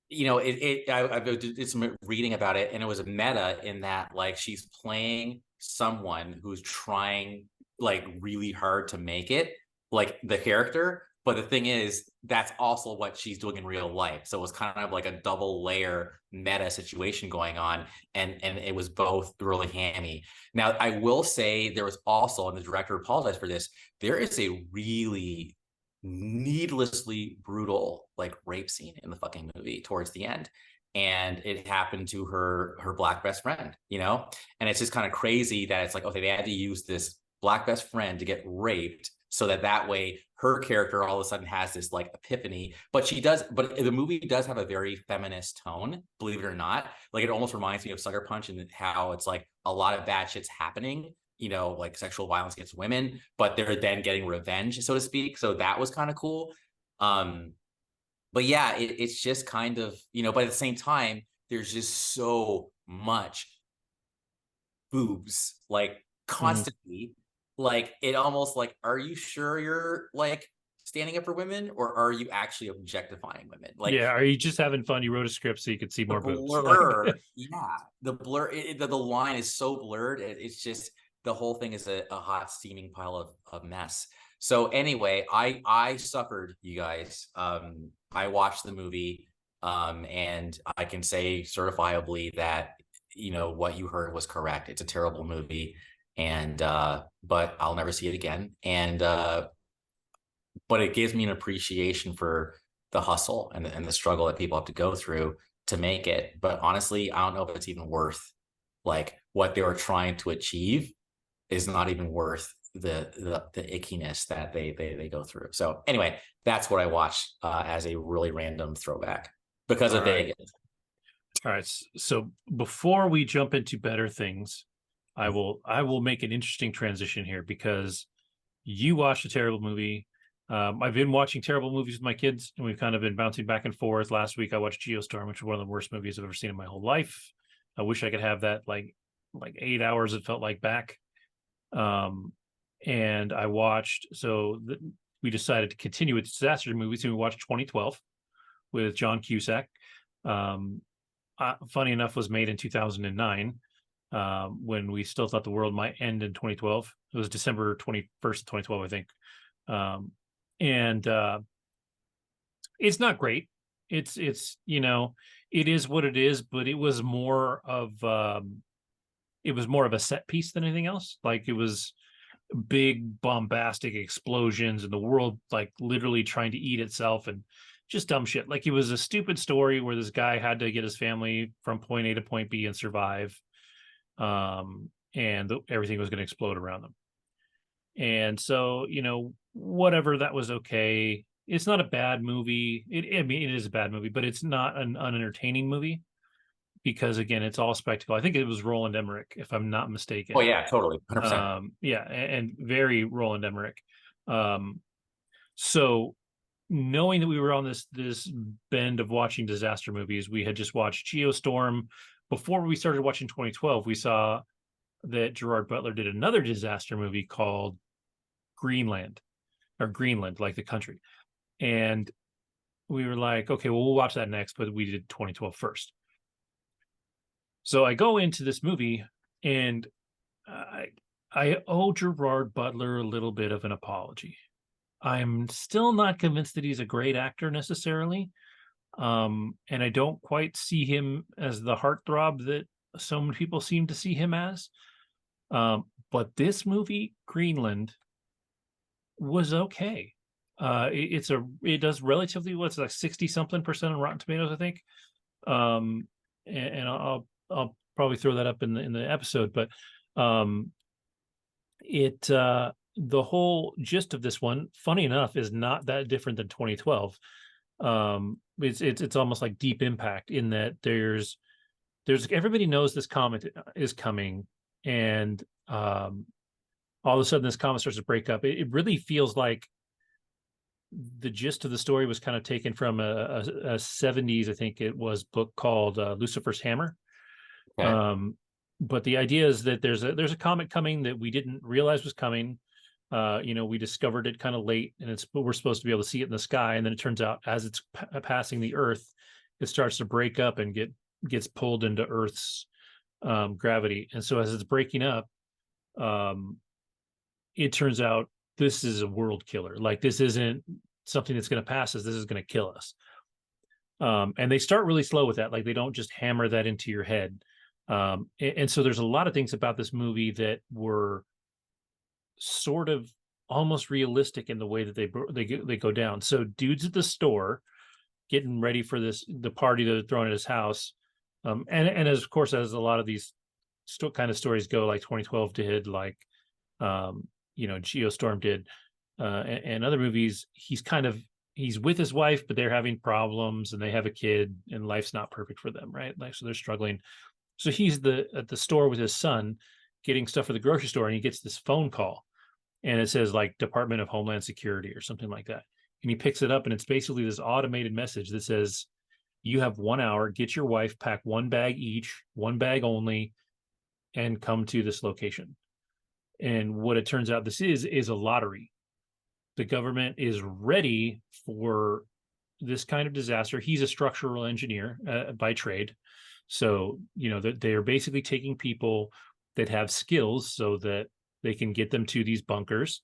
you know, I did some reading about it, and it was a meta in that, like, she's playing someone who's trying like really hard to make it, like the character. But the thing is, that's also what she's doing in real life. So it was kind of like a double layer meta situation going on, and it was both really hammy. Now, I will say there was also, and the director apologized for this, there is a really needlessly brutal like rape scene in the fucking movie towards the end, and it happened to her black best friend, you know. And it's just kind of crazy that it's like, okay, they had to use this black best friend to get raped so that way her character all of a sudden has this like epiphany. But the movie does have a very feminist tone, believe it or not. Like, it almost reminds me of Sucker Punch, and how it's like a lot of bad shit's happening, like sexual violence against women, but they're then getting revenge, so to speak. So that was kind of cool. But yeah, it's just kind of, but at the same time, there's just so much boobs, like Mhm. constantly. Like it almost like, are you sure you're like standing up for women, or are you actually objectifying women? Like Yeah, are you just having fun? You wrote a script so you could see the more boobs. Like, blur, yeah, the blur, the line is so blurred. It's just the whole thing is a hot steaming pile of mess. So anyway, I suffered, you guys. I watched the movie, and I can say certifiably that what you heard was correct. It's a terrible movie, and but I'll never see it again. And but it gives me an appreciation for the hustle and the struggle that people have to go through to make it. But honestly, I don't know if it's even worth like what they were trying to achieve is not even worth the ickiness that they go through. So anyway, that's what I watched as a really random throwback because all of right. Vegas. All right. So before we jump into better things, I will make an interesting transition here because you watched a terrible movie. I've been watching terrible movies with my kids, and we've kind of been bouncing back and forth. Last week, I watched Geostorm, which was one of the worst movies I've ever seen in my whole life. I wish I could have that like 8 hours. It felt like back. Um, and I watched. We decided to continue with disaster movies, and we watched 2012 with John Cusack. Um, Funny enough, was made in 2009 when we still thought the world might end in 2012. It was December 21st, 2012, I think. And It's not great. It's it is what it is, but it was more of a set piece than anything else. Like it was big bombastic explosions and the world like literally trying to eat itself and just dumb shit. Like it was a stupid story where this guy had to get his family from point A to point B and survive. And everything was going to explode around them. And so, whatever, that was okay. It's not a bad movie. I mean, it is a bad movie, but it's not an unentertaining movie because again, it's all spectacle. I think it was Roland Emmerich, if I'm not Oh mistaken. yeah, totally, 100%. Yeah, and very Roland Emmerich. Um, so knowing that we were on this bend of watching disaster movies, we had just watched Geostorm. Before we started watching 2012, we saw that Gerard Butler did another disaster movie called Greenland, or Greenland, like the country. And we were like, okay, well, we'll watch that next, but we did 2012 first. So I go into this movie and I owe Gerard Butler a little bit of an apology. I'm still not convinced that he's a great actor necessarily. And I don't quite see him as the heartthrob that so many people seem to see him as. But this movie, Greenland, was okay. It does relatively what's like 60 something percent on Rotten Tomatoes, I think. And I'll probably throw that up in the episode, but the whole gist of this one, funny enough, is not that different than 2012. It's almost like Deep Impact in that there's everybody knows this comet is coming, and all of a sudden this comet starts to break up. It really feels like the gist of the story was kind of taken from a 70s, I think it was, book called Lucifer's Hammer. Okay. But the idea is that there's a comet coming that we didn't realize was coming. We discovered it kind of late, and we're supposed to be able to see it in the sky, and then it turns out as it's passing the Earth, it starts to break up and gets pulled into Earth's gravity. And so as it's breaking up, it turns out this is a world killer. Like this isn't something that's going to pass us. This is going to kill us. And they start really slow with that. Like they don't just hammer that into your head. And so there's a lot of things about this movie that were sort of almost realistic in the way that they go down. So dude's at the store getting ready for the party that they're throwing at his house. And as of course, as a lot of these kind of stories go, like 2012 did, like Geostorm did, and other movies, he's with his wife, but they're having problems and they have a kid and life's not perfect for them, right? Like, so they're struggling. So he's at the store with his son getting stuff for the grocery store, and he gets this phone call, and it says like Department of Homeland Security or something like that. And he picks it up, and it's basically this automated message that says, you have 1 hour, get your wife, pack one bag each, one bag only, and come to this location. And what it turns out this is a lottery. The government is ready for this kind of disaster. He's a structural engineer by trade. So, that they are basically taking people that have skills so that they can get them to these bunkers,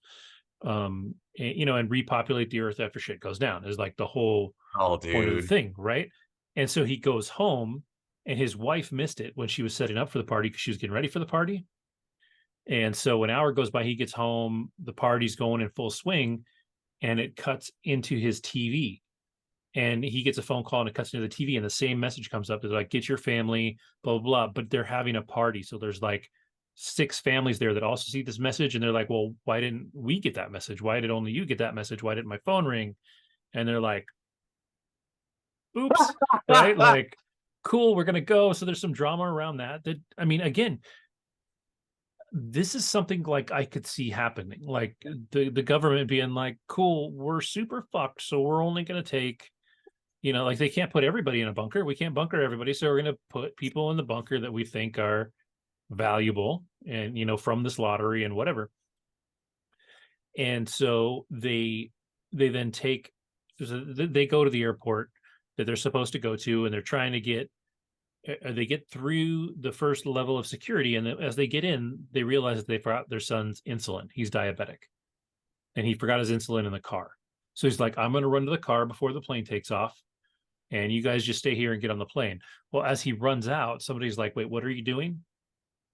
and repopulate the earth after shit goes down is like the whole point of the thing, right? And so he goes home, and his wife missed it when she was setting up for the party because she was getting ready for the party. And so an hour goes by, he gets home, the party's going in full swing, and it cuts into his TV. And he gets a phone call, and it cuts into the TV, and the same message comes up. It's like, get your family, blah, blah, blah. But they're having a party. So there's like 6 families there that also see this message. And they're like, well, why didn't we get that message? Why did only you get that message? Why didn't my phone ring? And they're like, oops, right? Like, cool, we're going to go. So there's some drama around that. I mean, again, this is something like I could see happening, like the government being like, cool, we're super fucked, so we're only going to take, like they can't put everybody in a bunker. We can't bunker everybody, so we're going to put people in the bunker that we think are valuable and, from this lottery and whatever. And so they then they go to the airport that they're supposed to go to, and they're trying to get through the first level of security, and as they get in, they realize that they forgot their son's insulin. He's diabetic, and he forgot his insulin in the car. So he's like, I'm going to run to the car before the plane takes off, and you guys just stay here and get on the plane. Well, as he runs out, somebody's like, wait, what are you doing?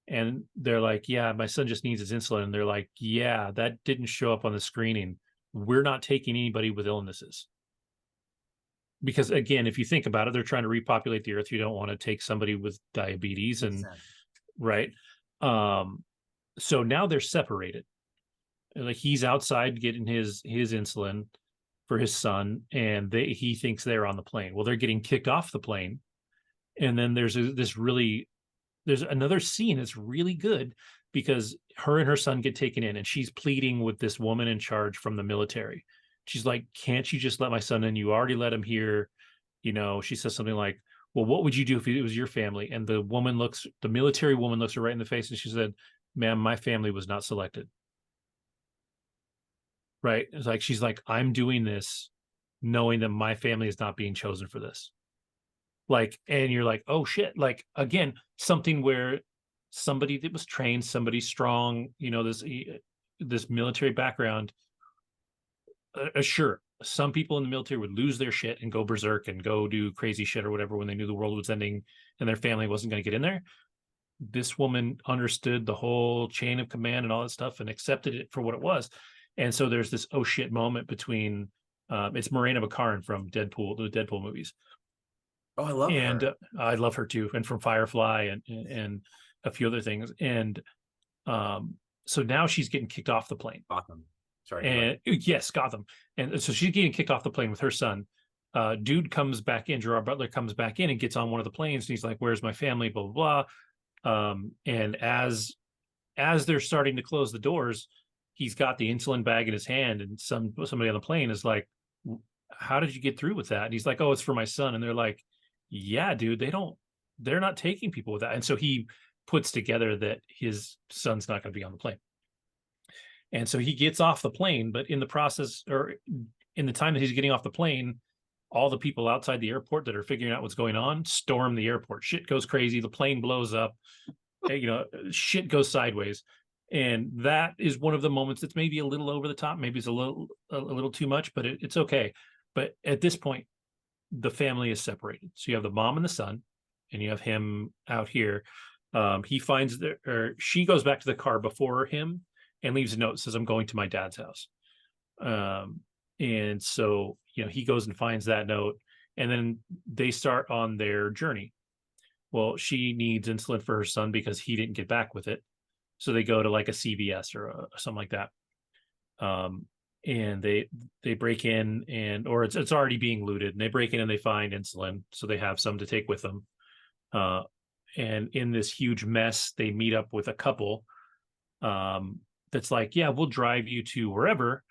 And they're like, yeah, my son just needs his insulin. And they're like, yeah, that didn't show up on the screening. We're not taking anybody with illnesses. Because again, if you think about it, they're trying to repopulate the earth. You don't want to take somebody with diabetes right. So now they're separated. Like, he's outside getting his insulin for his son, and he thinks they're on the plane. Well, they're getting kicked off the plane. And then there's another scene that's really good, because her and her son get taken in, and she's pleading with this woman in charge from the military. She's like, can't you just let my son in? You already let him here. She says something like, well, what would you do if it was your family? And the military woman looks her right in the face, and she said, ma'am, my family was not selected. Right? It's like, she's like, I'm doing this knowing that my family is not being chosen for this. Like, and you're like, oh shit. Like, again, something where somebody that was trained, somebody strong, this military background, sure, some people in the military would lose their shit and go berserk and go do crazy shit or whatever when they knew the world was ending and their family wasn't going to get in there. This woman understood the whole chain of command and all that stuff and accepted it for what it was. And so there's this oh shit moment between it's Morena Baccarin from the Deadpool movies. Oh, I love her. I love her too, and from Firefly and a few other things. And so now she's getting kicked off the plane. Gotham. Sorry. And yes, Gotham. And so she's getting kicked off the plane with her son. Dude comes back in, Gerard Butler comes back in and gets on one of the planes, and he's like, where's my family? Blah, blah, blah. And as they're starting to close the doors, he's got the insulin bag in his hand, and somebody on the plane is like, how did you get through with that? And he's like, oh, it's for my son. And they're like, yeah, dude, they're not taking people with that. And so he puts together that his son's not going to be on the plane. And so he gets off the plane, but in the process, or in the time that he's getting off the plane, all the people outside the airport that are figuring out what's going on storm the airport. Shit goes crazy. The plane blows up, shit goes sideways. And that is one of the moments that's maybe a little over the top. Maybe it's a little too much, but it's okay. But at this point, the family is separated. So you have the mom and the son, and you have him out here. He finds she goes back to the car before him and leaves a note, says, I'm going to my dad's house. And so, he goes and finds that note, and then they start on their journey. Well, she needs insulin for her son because he didn't get back with it. So they go to like a CVS or something like that. And they break in, or it's already being looted, and they break in and they find insulin. So they have some to take with them. And in this huge mess, they meet up with a couple that's like, yeah, we'll drive you to wherever.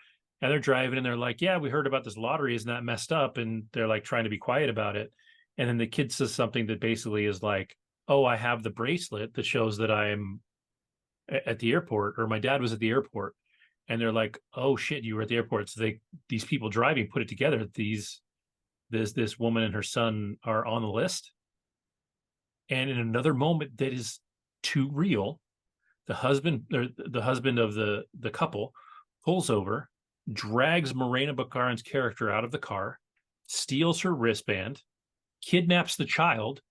And they're driving and they're like, yeah, we heard about this lottery. Isn't that messed up? And they're like trying to be quiet about it. And then the kid says something that basically is like, oh, I have the bracelet that shows that I'm at the airport, or my dad was at the airport. And they're like, oh shit, you were at the airport. So these people driving put it together. This woman and her son are on the list. And in another moment that is too real, the husband of the couple pulls over, drags Morena Baccarin's character out of the car, steals her wristband, kidnaps the child.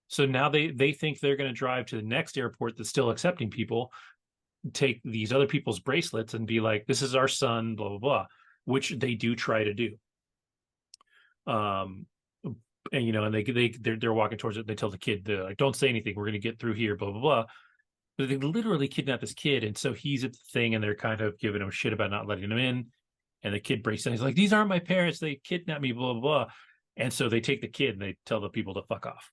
So now they think they're going to drive to the next airport that's still accepting people, take these other people's bracelets and be like, this is our son, blah blah blah, which they do try to do. And and they're walking towards it. They tell the kid, they're like, don't say anything, we're going to get through here, blah blah blah. But they literally kidnap this kid, and so he's at the thing, and they're kind of giving him shit about not letting him in. And the kid breaks down. He's like, "These aren't my parents. They kidnapped me." Blah blah blah. And so they take the kid and they tell the people to fuck off.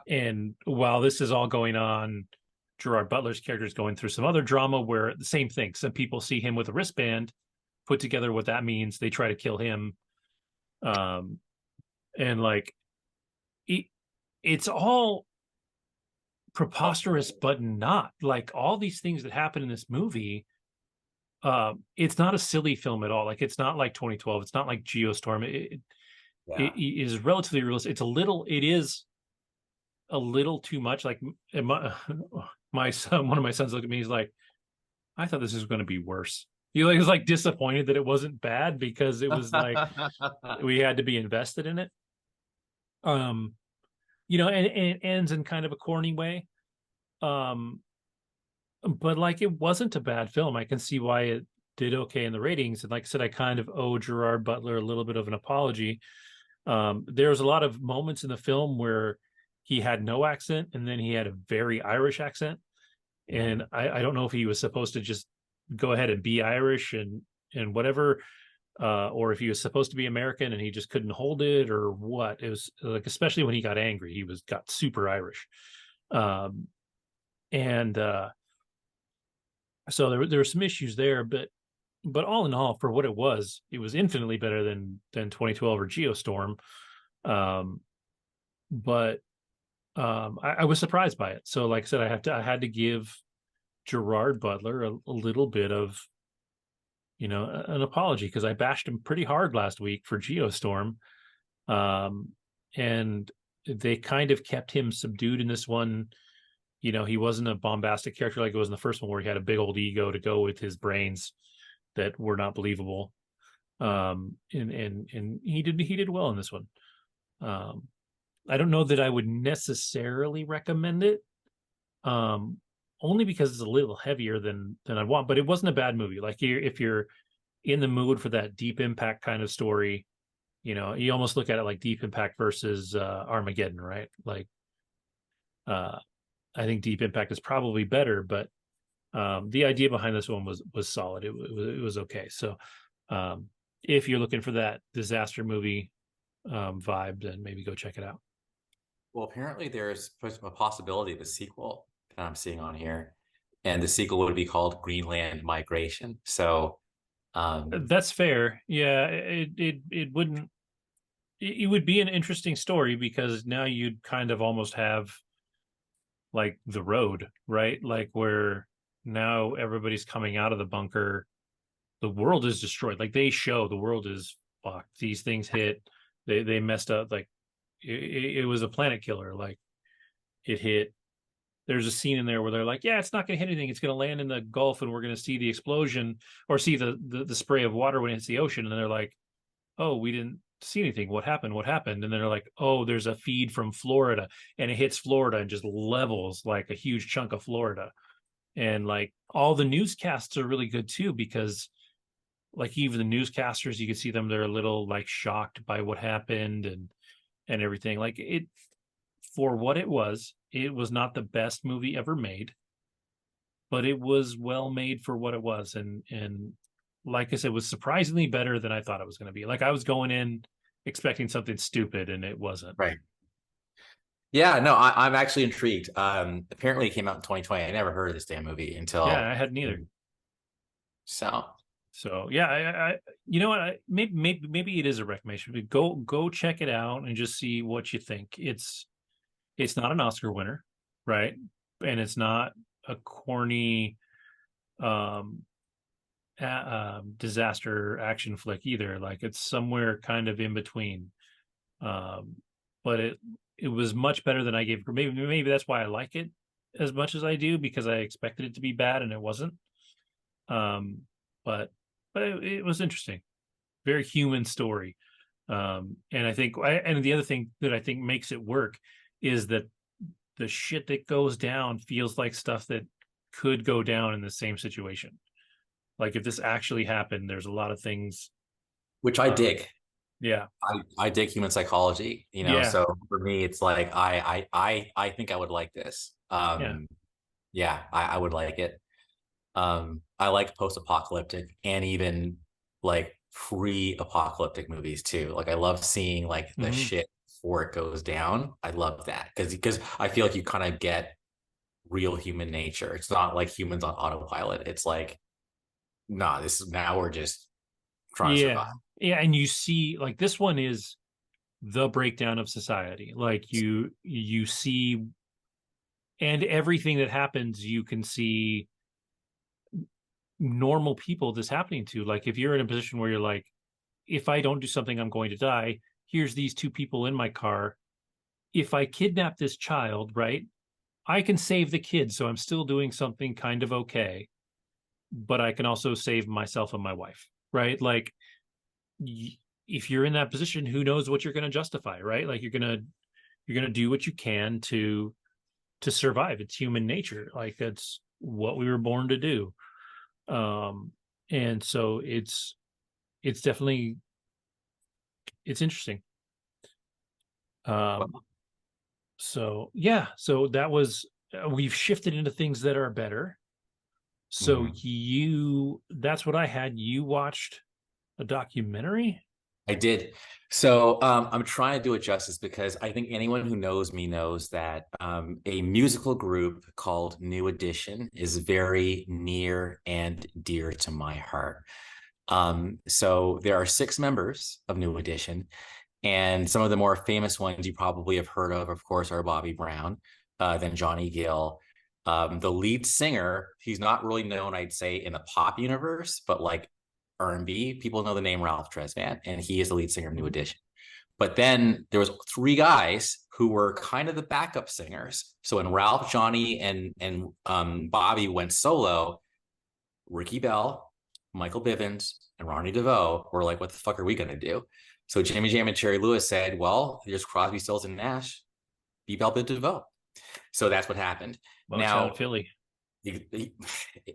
And while this is all going on, Gerard Butler's character is going through some other drama where the same thing. Some people see him with a wristband, put together what that means. They try to kill him. And like, it's all preposterous, but not like all these things that happen in this movie. It's not a silly film at all. Like, it's not like 2012. It's not like Geostorm. It is relatively realistic. It is a little too much. Like my son, one of my sons looked at me. He's like, I thought this was going to be worse. He was like disappointed that it wasn't bad because it was like we had to be invested in it. And it ends in kind of a corny way. But like, it wasn't a bad film. I can see why it did okay in the ratings. And like I said, I kind of owe Gerard Butler a little bit of an apology. There's a lot of moments in the film where he had no accent and then he had a very Irish accent. And I don't know if he was supposed to just go ahead and be Irish and whatever, or if he was supposed to be American and he just couldn't hold it or what. It was like, especially when he got angry, got super Irish. So there were some issues there, but all in all, for what it was infinitely better than 2012 or Geostorm. But I was surprised by it. So like I said, I had to give Gerard Butler a little bit of, an apology, because I bashed him pretty hard last week for Geostorm. And they kind of kept him subdued in this one. He wasn't a bombastic character like it was in the first one, where he had a big old ego to go with his brains that were not believable. And he did well in this one. I don't know that I would necessarily recommend it, only because it's a little heavier than I want. But it wasn't a bad movie. Like, if you're in the mood for that deep impact kind of story, you almost look at it like Deep Impact versus Armageddon, right? Like, I think Deep Impact is probably better, but the idea behind this one was solid. It was okay. So if you're looking for that disaster movie vibe, then maybe go check it out. Well, apparently there's a possibility of a sequel that I'm seeing on here, and the sequel would be called Greenland Migration. So that's fair. Yeah, it wouldn't. It would be an interesting story, because now you'd kind of almost have like The Road, right? Like, where now everybody's coming out of the bunker, the world is destroyed. Like, they show the world is fucked. These things hit, they messed up. Like, it was a planet killer. Like, it hit. There's a scene in there where they're like, yeah, it's not going to hit anything. It's going to land in the Gulf, and we're going to see the explosion, or see the spray of water when it hits the ocean. And they're like, oh, we didn't see anything. What happened? And then they're like, oh, there's a feed from Florida, and it hits Florida and just levels like a huge chunk of Florida. And like, all the newscasts are really good too, because like, even the newscasters, you can see them, they're a little like shocked by what happened and everything. Like, it, for what it was not the best movie ever made, but it was well made for what it was. And like I said, it was surprisingly better than I thought it was going to be. Like, I was going in expecting something stupid, and it wasn't. Right. Yeah, no, I'm actually intrigued. Apparently it came out in 2020. I never heard of this damn movie Yeah, until I hadn't either. so. So yeah, you know what? Maybe it is a recommendation. But go check it out and just see what you think. It's not an Oscar winner, right? And it's not a corny um disaster action flick either. Like it's somewhere kind of in between. Um, but it was much better than I gave. Maybe that's why I like it as much as I do, because I expected it to be bad and it wasn't. Um, but it was interesting. Very human story. And I think, and the other thing that I think makes it work is that the shit that goes down feels like stuff that could go down in the same situation. Like if this actually happened, there's a lot of things. Which I dig. Yeah, I dig human psychology, yeah, so for me it's like I think I would like this. yeah. Yeah, I would like it. I like post-apocalyptic and even like pre-apocalyptic movies too. Like I love seeing like the Hmm. shit before it goes down. I love that because I feel like you kind of get real human nature. It's not like humans on autopilot. It's like, nah, this is now we're just trying to Yeah, survive. yeah. And you see, like this one is the breakdown of society. Like you see, and everything that happens, you can see normal people this happening to. Like if you're in a position where you're like, if I don't do something, I'm going to die. Here's these two people in my car. If I kidnap this child, right, I can save the kid. So I'm still doing something kind of okay, but I can also save myself and my wife, right? Like, if you're in that position, who knows what you're going to justify, right? Like you're gonna do what you can to survive. It's human nature. Like that's what we were born to do. Um, and so it's definitely it's interesting. Um, Well, so yeah, so that was we've shifted into things that are better. So mhm. that's what I had. You watched a documentary? I did. So I'm trying to do it justice because I think anyone who knows me knows that a musical group called New Edition is very near and dear to my heart. So there are 6 members of New Edition, and some of the more famous ones you probably have heard of course, are Bobby Brown, then Johnny Gill. The lead singer, he's not really known, I'd say, in the pop universe, but like R&B, people know the name Ralph Tresvant, and he is the lead singer of New Mhm. Edition. But then there was 3 guys who were kind of the backup singers. So when Ralph, Johnny, and Bobby went solo, Ricky Bell, Michael Bivens, and Ronnie DeVoe were like, "What the fuck are we gonna do?" So Jimmy Jam and Cherry Lewis said, "Well, there's Crosby, Stills, and Nash. Be Bell, Biv DeVoe." So that's what happened. Motown Now, Philly.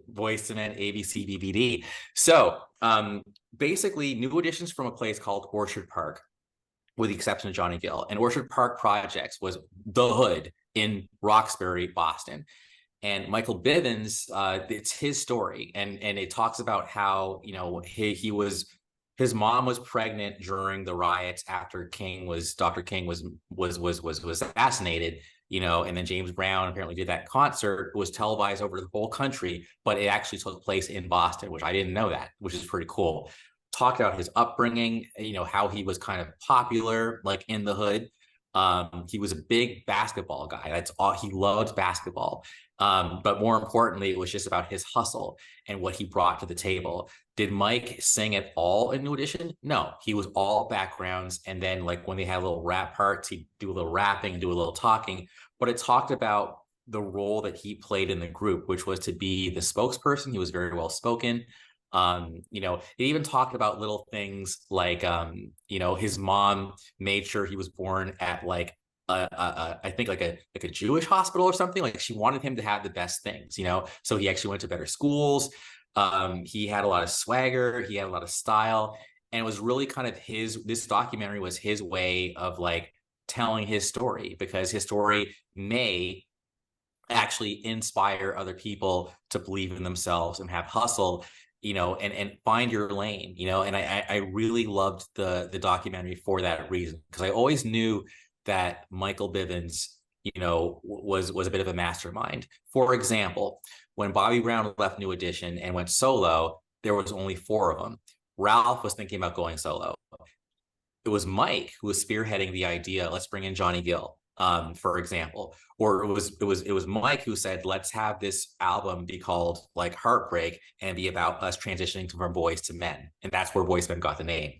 Voice Cement, ABC, BBD. So basically, new additions from a place called Orchard Park, with the exception of Johnny Gill. And Orchard Park Projects was the hood in Roxbury, Boston. And Michael Bivens, it's his story, and it talks about how he was his mom was pregnant during the riots after Dr. King was assassinated, and then James Brown apparently did that concert. It was televised over the whole country, but it actually took place in Boston, which I didn't know that, which is pretty cool. Talked about his upbringing, how he was kind of popular, like in the hood. He was a big basketball guy. That's all he loved, basketball. But more importantly, it was just about his hustle and what he brought to the table. Did Mike sing at all in New Edition? No, he was all backgrounds. And then, like, when they had little rap parts, he'd do a little rapping and do a little talking. But it talked about the role that he played in the group, which was to be the spokesperson. He was very well spoken. It even talked about little things like, his mom made sure he was born at like I think like a Jewish hospital or something. Like she wanted him to have the best things, So he actually went to better schools. He had a lot of swagger. He had a lot of style, and it was really kind of This documentary was his way of like telling his story, because his story may actually inspire other people to believe in themselves and have hustle, and find your lane, and I really loved the documentary for that reason, because I always knew that Michael Bivens was a bit of a mastermind. For example, when Bobby Brown left New Edition and went solo, there was only 4 of them. Ralph was thinking about going solo. It was Mike who was spearheading the idea. Let's bring in Johnny Gill, for example, or it was Mike who said, let's have this album be called like Heartbreak and be about us transitioning from boys to men, and that's where Boys to Men got the name.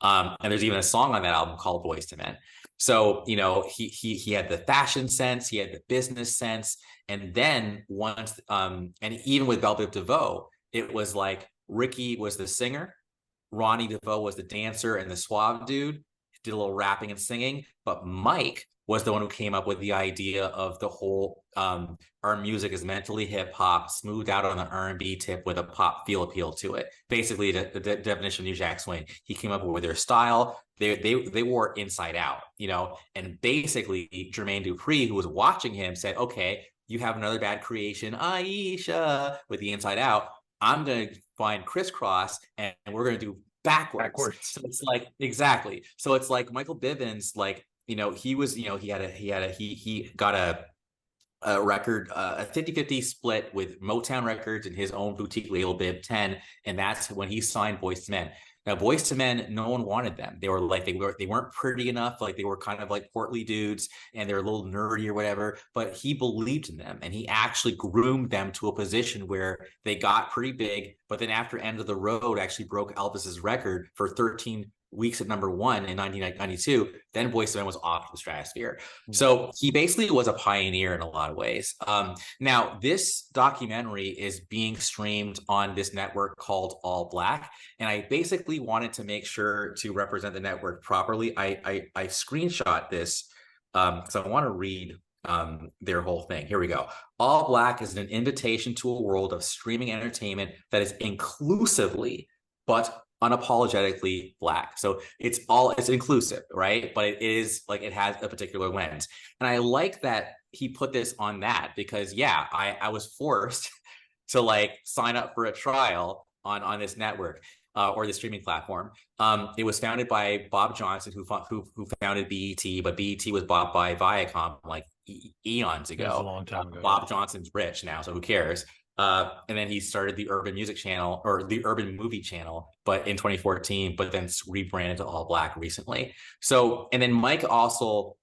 And there's even a song on that album called Boys to Men. So he had the fashion sense, he had the business sense, and then once and even with Belle Biv DeVoe, it was like Ricky was the singer, Ronnie DeVoe was the dancer and the suave dude, did a little rapping and singing, but Mike was the one who came up with the idea of the whole our music is mentally hip hop, smoothed out on the R&B tip with a pop feel appeal to it. Basically, the definition of New Jack Swing. He came up with their style. They wore inside out, and basically Jermaine Dupri, who was watching him, said, "Okay, you have another bad creation, Aisha, with the inside out. I'm going to find crisscross and we're going to do backwards." So it's like, exactly. So it's like Michael Bivens, like, he was, he got a record, a 50-50 split with Motown Records and his own boutique label Bib 10. And that's when he signed Boyz II Men. Now, Boyz II Men, no one wanted them. They were like, they weren't pretty enough. Like, they were kind of like portly dudes and they're a little nerdy or whatever, but he believed in them and he actually groomed them to a position where they got pretty big. But then after End of the Road actually broke Elvis's record for 13 weeks at number 1 in 1992, then Boyz II Men was off the stratosphere. So he basically was a pioneer in a lot of ways. Now, this documentary is being streamed on this network called All Black, and I basically wanted to make sure to represent the network properly. I screenshot this because I want to read their whole thing. Here we go. All Black is an invitation to a world of streaming entertainment that is inclusively but unapologetically Black. So it's inclusive, right? But it is like, it has a particular lens. And I like that he put this on that because I was forced to like sign up for a trial on this network or the streaming platform. It was founded by Bob Johnson, who founded BET, but BET was bought by Viacom like eons ago. That's a long time ago. Bob Johnson's rich now, so who cares? And then he started the Urban Music Channel or the Urban Movie Channel, but in 2014, but then rebranded to All Black recently. So, and then Mike also,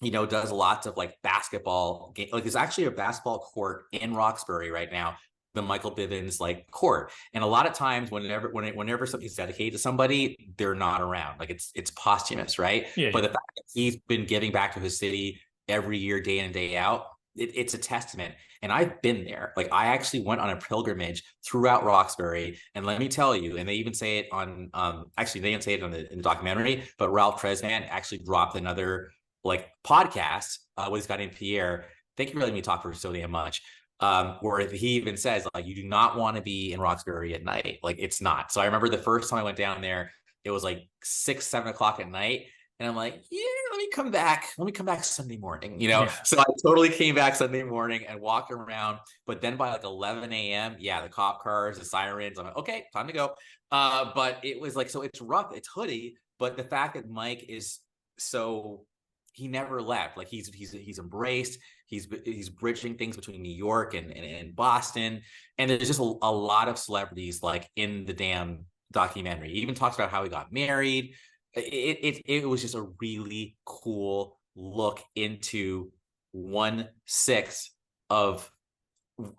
does lots of like basketball game. Like, there's actually a basketball court in Roxbury right now, the Michael Bivens like court. And a lot of times whenever something's dedicated to somebody, they're not around. Like it's posthumous, right? Yeah, but the fact that he's been giving back to his city every year, day in and day out, it's a testament. And I've been there. Like, I actually went on a pilgrimage throughout Roxbury. And let me tell you, and they even say it on, actually, they didn't say it in the documentary, but Ralph Tresvant actually dropped another like podcast with this guy named Pierre. Thank you for letting me talk for so damn much. Where he even says, like, you do not want to be in Roxbury at night. Like, it's not. So I remember the first time I went down there, it was like 6-7 o'clock at night. And I'm like, let me come back. Let me come back Sunday morning, Yeah. So I totally came back Sunday morning and walked around. But then by like 11 a.m., the cop cars, the sirens, I'm like, okay, time to go. But it was like, so it's rough, it's hoodie. But the fact that Mike is he never left. Like, he's embraced. He's bridging things between New York and Boston. And there's just a lot of celebrities like in the damn documentary. He even talks about how he got married. It was just a really cool look into 1/6 of,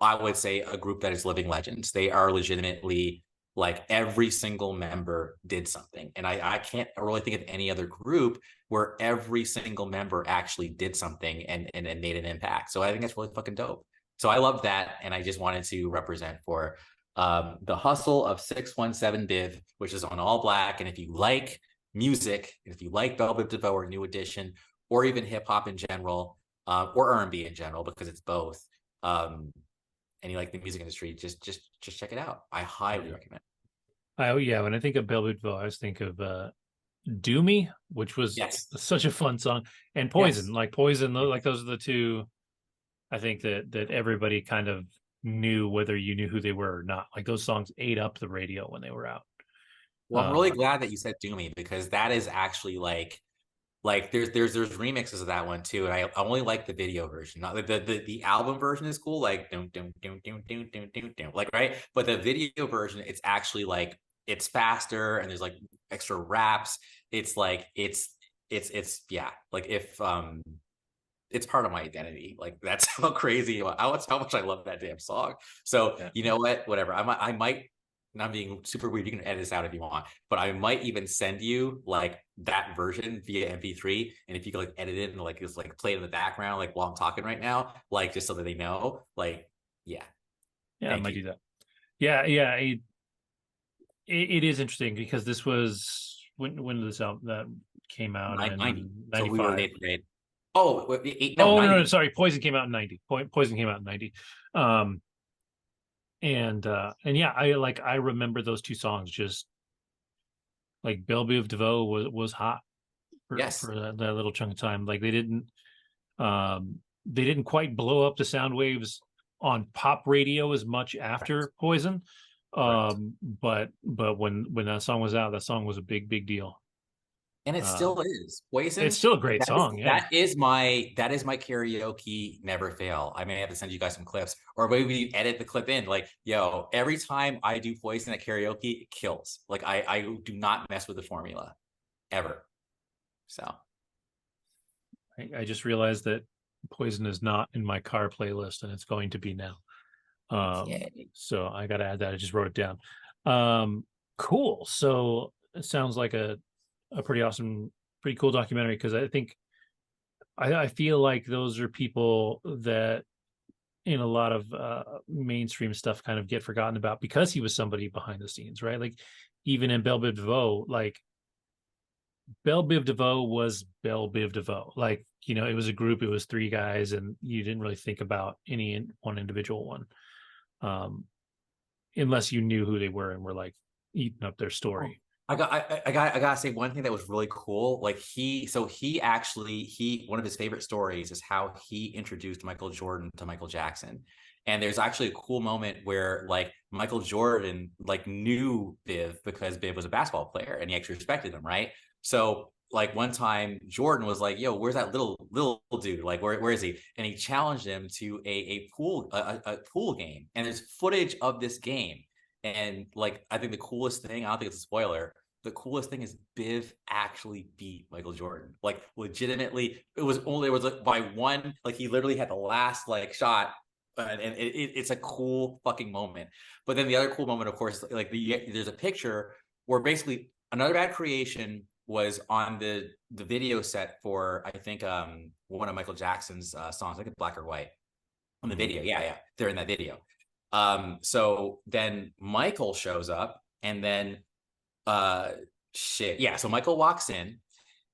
I would say, a group that is living legends. They are legitimately, like, every single member did something. And I can't really think of any other group where every single member actually did something and made an impact. So I think that's really fucking dope. So I love that. And I just wanted to represent for the hustle of 617 Biv, which is on All Black. And if you like music, and if you like Belle Biv DeVoe or New Edition, or even hip hop in general, or R&B in general, because it's both, and you like the music industry, just check it out. I highly recommend. When I think of Belle Biv DeVoe, I always think of Do Me, which was such a fun song, and Poison. Like Poison, like those are the two I think that everybody kind of knew, whether you knew who they were or not. Like, those songs ate up the radio when they were out. Well, I'm really glad that you said Do Me, because that is actually like Like there's remixes of that one too, and I only like the video version. Not the album version is cool, like like right, but the video version, it's actually like it's faster and there's like extra raps. It's like it's yeah, like if it's part of my identity. Like that's how crazy how much I love that damn song. So Yeah. you know what? Whatever. I might not being super weird. You can edit this out if you want, but I might even send you like that version via MP3. And if you could like edit it and like just like play it in the background, like while I'm talking right now, like just so that they know, like, yeah. Yeah, I Thank might you. do that. Yeah, yeah. It is interesting because this was when did this out that came out 90. in So we were in 95. eighth grade. Oh, no, Oh, no, no, 90. sorry. Poison came out in 90. Poison came out in 90. Um, and yeah, I remember those two songs just like Belle Biv DeVoe was hot Yes. for that little chunk of time. Like they didn't quite blow up the sound waves on pop radio as much after Poison. Correct. But when that song was out, that song was a big deal. And it Um, still is it's Poison. still a great song, yeah. That is my karaoke never fail. I may have to send you guys some clips, or maybe you edit the clip in. Like, yo, every time I do Poison at karaoke, it kills. Like I do not mess with the formula ever. So I just realized that Poison is not in my car playlist, and it's going to be now. yay. So I got to add that. I just wrote it down. Cool. So it sounds like a pretty awesome, pretty cool documentary because I think I feel like those are people that in a lot of mainstream stuff kind of get forgotten about because he was somebody behind the scenes, right? Like even in Belle Biv DeVoe, like Belle Biv DeVoe was Belle Biv DeVoe. Like, you know, it was a group, it was three guys, and you didn't really think about any one individual one. Um, unless you knew who they were and were like eating up their story. I gotta say one thing that was really cool. Like he actually one of his favorite stories is how he introduced Michael Jordan to Michael Jackson. And there's actually a cool moment where like Michael Jordan like knew Biv because Biv was a basketball player and he actually respected him, right? So like one time Jordan was like, "Yo, where's that little dude? Like, where is he?" And he challenged him to a pool game. And there's footage of this game. And like, I think the coolest thing, I don't think it's a spoiler. The coolest thing is Biv actually beat Michael Jordan. Like legitimately, it was like by one, like he literally had the last like shot. And it's a cool fucking moment. But then the other cool moment, of course, like there's a picture where basically Another Bad Creation was on the video set for I think one of Michael Jackson's songs, I think it's Black or White on the video. Yeah, yeah, they're in that video. So then Michael shows up and then shit. Yeah, so Michael walks in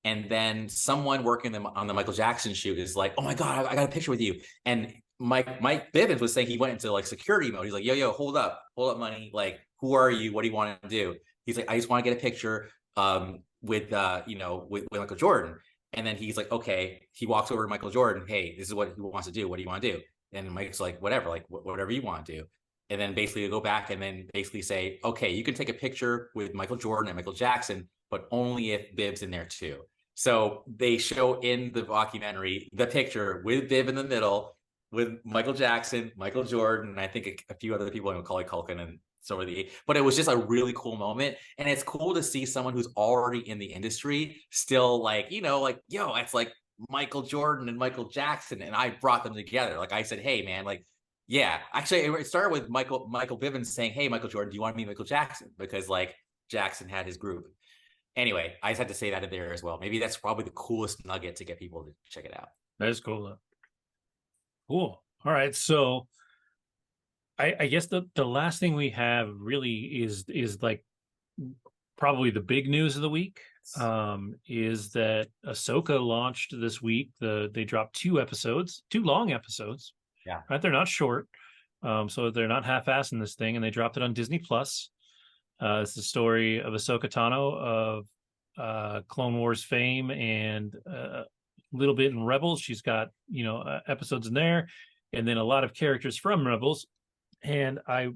and then someone working on the Michael Jackson shoot is like, "Oh my god, I got a picture with you." And Mike Bivens was saying he went into like security mode. He's like, "Yo, hold up, money. Like, who are you? What do you want to do?" He's like, "I just want to get a picture with with Michael Jordan." And then he's like, "Okay." He walks over to Michael Jordan. "Hey, this is what he wants to do. What do you want to do?" And Mike's like, "Whatever, like whatever you want to do." And then basically go back and then basically say, "Okay, you can take a picture with Michael Jordan and Michael Jackson, but only if Bib's in there too." So they show in the documentary the picture with Bib in the middle, with Michael Jackson, Michael Jordan, and I think a few other people, Macaulay Culkin and so are the. But it was just a really cool moment, and it's cool to see someone who's already in the industry still like like yo, it's like Michael Jordan and Michael Jackson, and I brought them together. Like I said, hey man, like yeah, actually it started with Michael Bivens saying, "Hey Michael Jordan, do you want to meet Michael Jackson?" Because like Jackson had his group. Anyway, I just had to say that in there as well. Maybe that's probably the coolest nugget to get people to check it out. That is cool though. Cool. All right. So I guess the last thing we have really is like probably the big news of the week. Is that Ahsoka launched this week. They dropped two long episodes. Yeah. Right. They're not short. So they're not half-assing this thing, and they dropped it on Disney Plus. It's the story of Ahsoka Tano of Clone Wars fame and a little bit in Rebels. She's got episodes in there, and then a lot of characters from Rebels. And I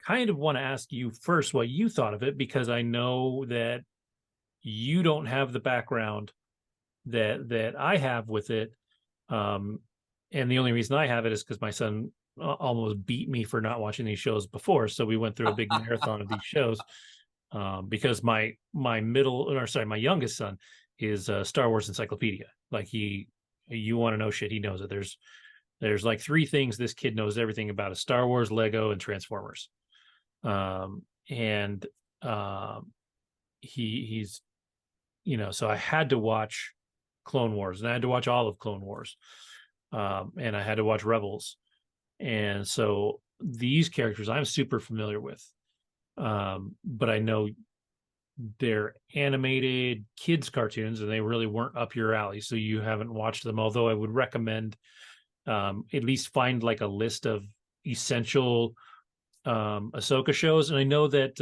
kind of want to ask you first what you thought of it, because I know that you don't have the background that I have with it, and the only reason I have it is because my son almost beat me for not watching these shows before. So we went through a big marathon of these shows, because my my youngest son is a Star Wars encyclopedia. Like you want to know shit, he knows it. There's like three things this kid knows everything about: is Star Wars, Lego, and Transformers. And he's so I had to watch Clone Wars, and I had to watch all of Clone Wars, and I had to watch Rebels, and so these characters I'm super familiar with, but I know they're animated kids cartoons, and they really weren't up your alley, so you haven't watched them. Although I would recommend, at least find like a list of essential Ahsoka shows. And I know that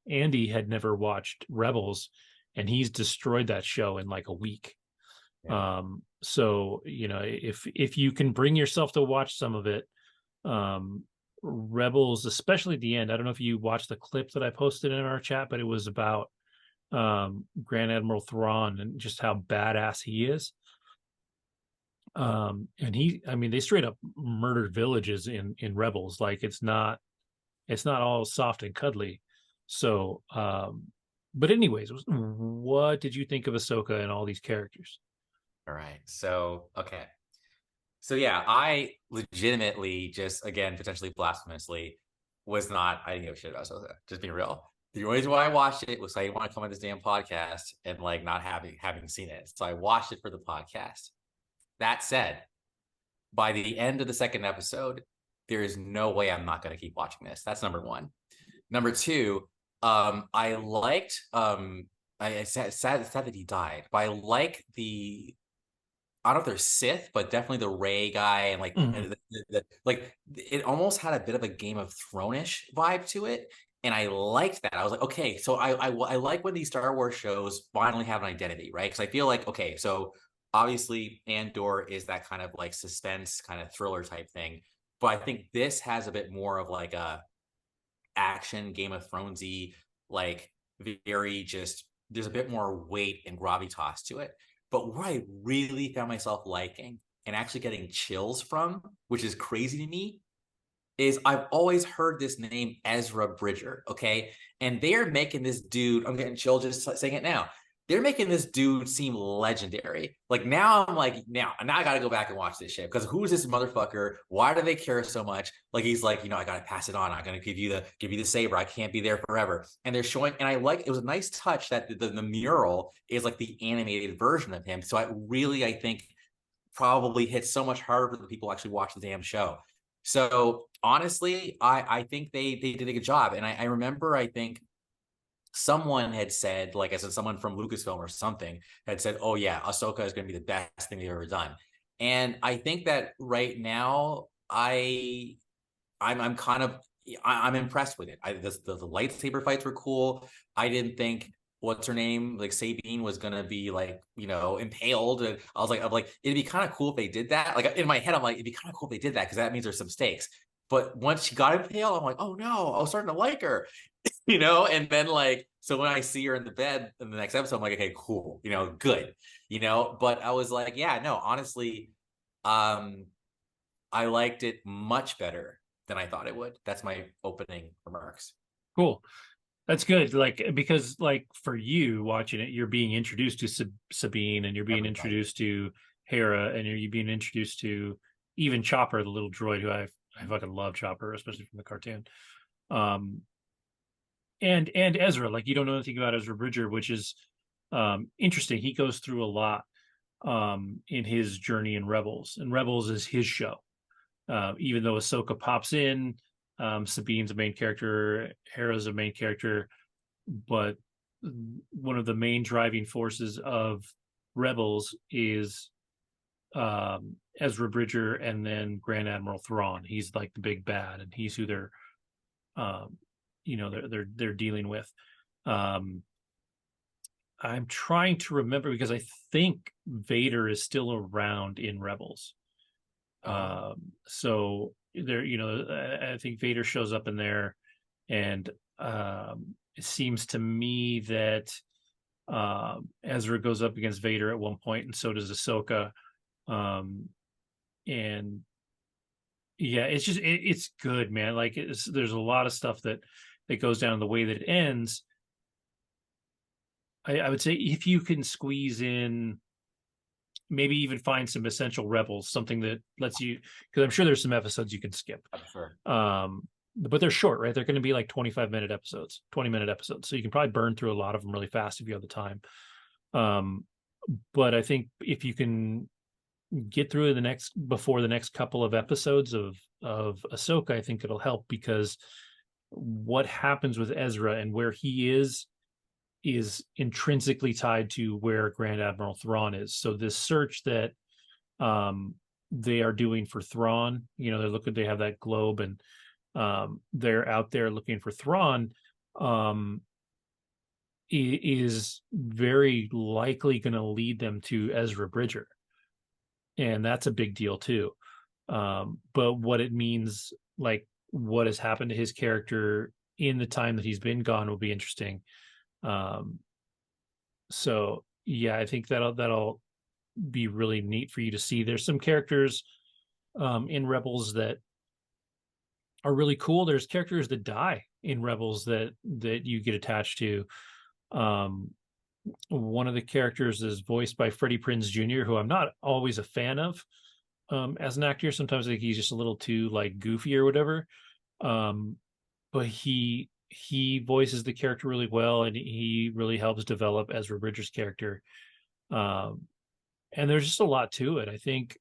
Andy had never watched Rebels, and he's destroyed that show in like a week. Yeah. So if you can bring yourself to watch some of it, Rebels, especially at the end. I don't know if you watched the clip that I posted in our chat, but it was about Grand Admiral Thrawn and just how badass he is. And they straight up murdered villages in Rebels. Like it's not all soft and cuddly. So, but anyways, what did you think of Ahsoka and all these characters? All right. So, okay. So yeah, I legitimately just, again, potentially blasphemously, I didn't give a shit about Ahsoka. Just being real. The reason why I watched it was I didn't want to come on this damn podcast and like not having seen it. So I watched it for the podcast. That said, by the end of the second episode, there is no way I'm not going to keep watching this. That's number one. Number two, I liked I sad that he died, but I like I don't know if they're Sith, but definitely the Rey guy, and like like it almost had a bit of a Game of Thrones-ish vibe to it, and I liked that. I was like, okay, so I like when these Star Wars shows finally have an identity, right? Because I feel like, okay, so obviously Andor is that kind of like suspense kind of thriller type thing, but I think this has a bit more of like a action Game of Thronesy, like very just there's a bit more weight and gravitas to it. But what I really found myself liking and actually getting chills from, which is crazy to me, is I've always heard this name Ezra Bridger, okay? And they're making this dude, I'm getting chills just saying it now. They're making this dude seem legendary. Like now I'm like, now I gotta go back and watch this shit. Because who's this motherfucker? Why do they care so much? Like he's like, I gotta pass it on. I'm gonna give you the saber. I can't be there forever. And they're showing, and I like it was a nice touch that the mural is like the animated version of him. So I think probably hits so much harder for the people who actually watch the damn show. So honestly, I think they did a good job. And I remember, I think someone had said, like I said, someone from Lucasfilm or something had said, oh yeah, Ahsoka is going to be the best thing they've ever done. And I think that right now I'm kind of I'm impressed with it. The lightsaber fights were cool. I didn't think what's her name, like Sabine, was gonna be like impaled. And I'm like it'd be kind of cool if they did that. Like in my head, I'm like it'd be kind of cool if they did that because that means there's some stakes. But once she got impaled, I'm like, oh no, I was starting to like her, And then like so when I see her in the bed in the next episode, I'm like, okay, cool, good, But I was like, yeah, no, honestly, um, I liked it much better than I thought it would. That's my opening remarks. Cool. That's good. Like, because like for you watching it, you're being introduced to Sabine, and you're being Everybody. introduced to Hera, and you're being introduced to even Chopper, the little droid, who I fucking love Chopper, especially from the cartoon. Um, and Ezra, like you don't know anything about Ezra Bridger, which is interesting. He goes through a lot in his journey in Rebels, and Rebels is his show. Even though Ahsoka pops in, Sabine's a main character, Hera's a main character, but one of the main driving forces of Rebels is Ezra Bridger, and then Grand Admiral Thrawn. He's like the big bad, and he's who um, they're dealing with. Um, I'm trying to remember because I think Vader is still around in Rebels. Oh, So there, I think Vader shows up in there, and it seems to me that Ezra goes up against Vader at one point, and so does Ahsoka. Um, and yeah, it's just it's good, man. Like there's a lot of stuff that goes down the way that it ends. I would say if you can squeeze in, maybe even find some essential rebels, something that lets you, because I'm sure there's some episodes you can skip. I'm sure. But they're short, right? They're going to be like 25-minute episodes, 20-minute episodes. So you can probably burn through a lot of them really fast if you have the time. But I think if you can get through before the next couple of episodes of Ahsoka, I think it'll help, because what happens with Ezra and where he is intrinsically tied to where Grand Admiral Thrawn is. So this search that they are doing for Thrawn, they have that globe, and they're out there looking for Thrawn, is very likely going to lead them to Ezra Bridger. And that's a big deal too. But what it means, like what has happened to his character in the time that he's been gone, will be interesting. So yeah, I think that'll be really neat for you to see. There's some characters in Rebels that are really cool. There's characters that die in Rebels that you get attached to. One of the characters is voiced by Freddie Prinze Jr., who I'm not always a fan of as an actor. Sometimes I think he's just a little too like goofy or whatever. But he voices the character really well, and he really helps develop Ezra Bridger's character. And there's just a lot to it. I think,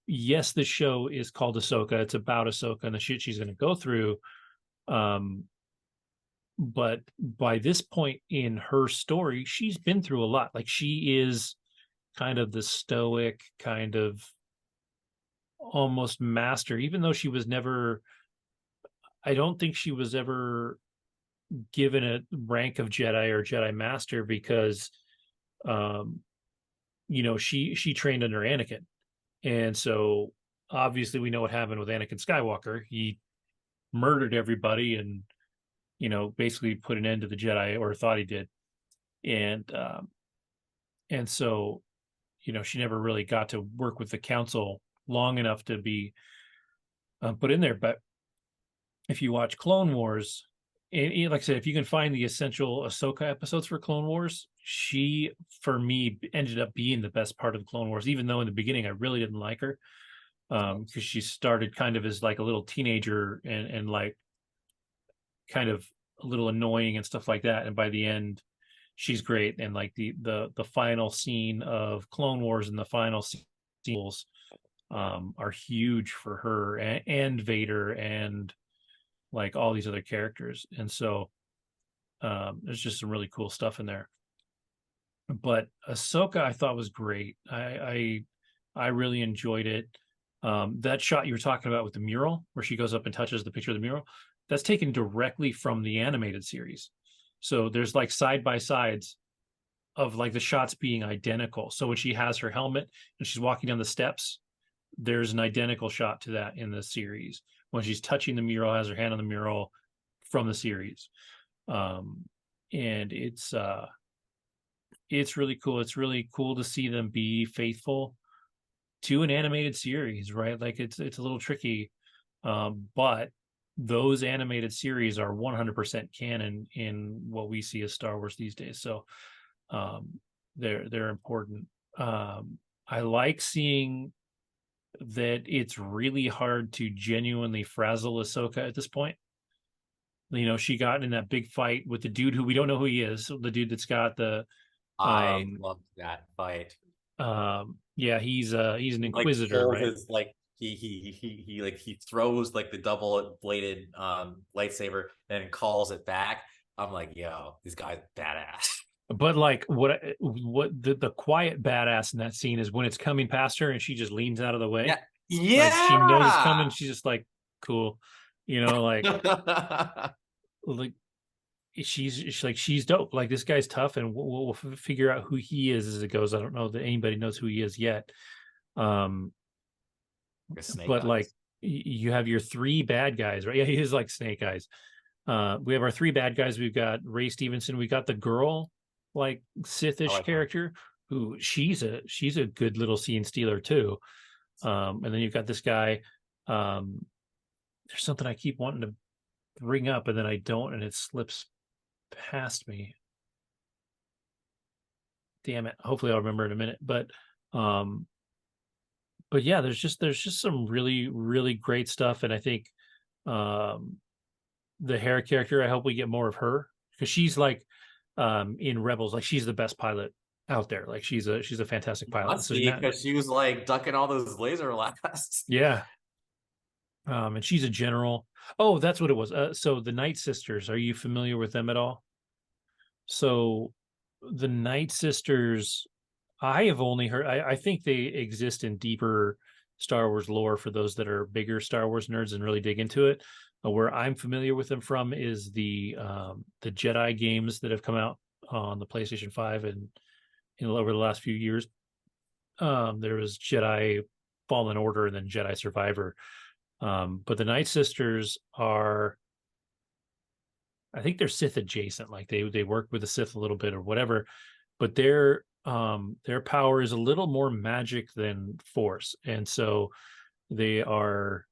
yes, the show is called Ahsoka. It's about Ahsoka and the shit she's going to go through. But by this point in her story, she's been through a lot. Like, she is kind of the stoic, kind of almost master, even though she was never, I don't think she was ever given a rank of Jedi or Jedi Master, because she trained under Anakin. And so obviously we know what happened with Anakin Skywalker. He murdered everybody and basically put an end to the Jedi, or thought he did. And so she never really got to work with the council long enough to be put in there. But if you watch Clone Wars, and like I said, if you can find the essential Ahsoka episodes for Clone Wars, she, for me, ended up being the best part of the Clone Wars, even though in the beginning I really didn't like her, because she started kind of as like a little teenager and like kind of a little annoying and stuff like that. And by the end, she's great. And like the final scene of Clone Wars and the final scenes are huge for her and Vader and like all these other characters. And so there's just some really cool stuff in there. But Ahsoka, I thought, was great. I really enjoyed it. That shot you were talking about with the mural, where she goes up and touches the picture of the mural, that's taken directly from the animated series. So there's like side by sides of like the shots being identical. So when she has her helmet and she's walking down the steps, there's an identical shot to that in the series. When she's touching the mural, has her hand on the mural from the series. And it's really cool. It's really cool to see them be faithful to an animated series, right? Like it's a little tricky, but those animated series are 100% canon in what we see as Star Wars these days. So they're important. I like seeing that it's really hard to genuinely frazzle Ahsoka at this point. She got in that big fight with the dude who we don't know who he is, the dude that's got the I loved that fight. Yeah, he's an Inquisitor, like, right? his, like he throws like the double bladed lightsaber and calls it back. I'm like, yo, this guy's badass. But like what the quiet badass in that scene is when it's coming past her and she just leans out of the way. Yeah. Like she knows it's coming. She's just like, cool. Like like she's dope. Like, this guy's tough, and we'll figure out who he is as it goes. I don't know that anybody knows who he is yet. But like you have your three bad guys, right? Yeah, he is like Snake Eyes. We have our three bad guys. We've got Ray Stevenson. We got the girl like I Sithish like her. character, who she's a good little scene stealer too. And then you've got this guy. There's something I keep wanting to bring up and then I don't, and it slips past me. Damn it. Hopefully I'll remember in a minute. Um, but yeah, there's just some really, really great stuff. And I think um the Hera character, I hope we get more of her because she's like in Rebels, like she's the best pilot out there. Like she's a fantastic pilot. Must So be now, because she was like ducking all those laser blasts. yeah. And she's a general. Oh, that's what it was. So the Night Sisters, are you familiar with them at all? So the Night Sisters, I have only heard. I think they exist in deeper Star Wars lore for those that are bigger Star Wars nerds and really dig into it. Where I'm familiar with them from is the Jedi games that have come out on the PlayStation 5 and over the last few years. There was Jedi Fallen Order and then Jedi Survivor. But the Night Sisters are, I think they're Sith adjacent, like they work with the Sith a little bit or whatever, but their power is a little more magic than Force, and so they are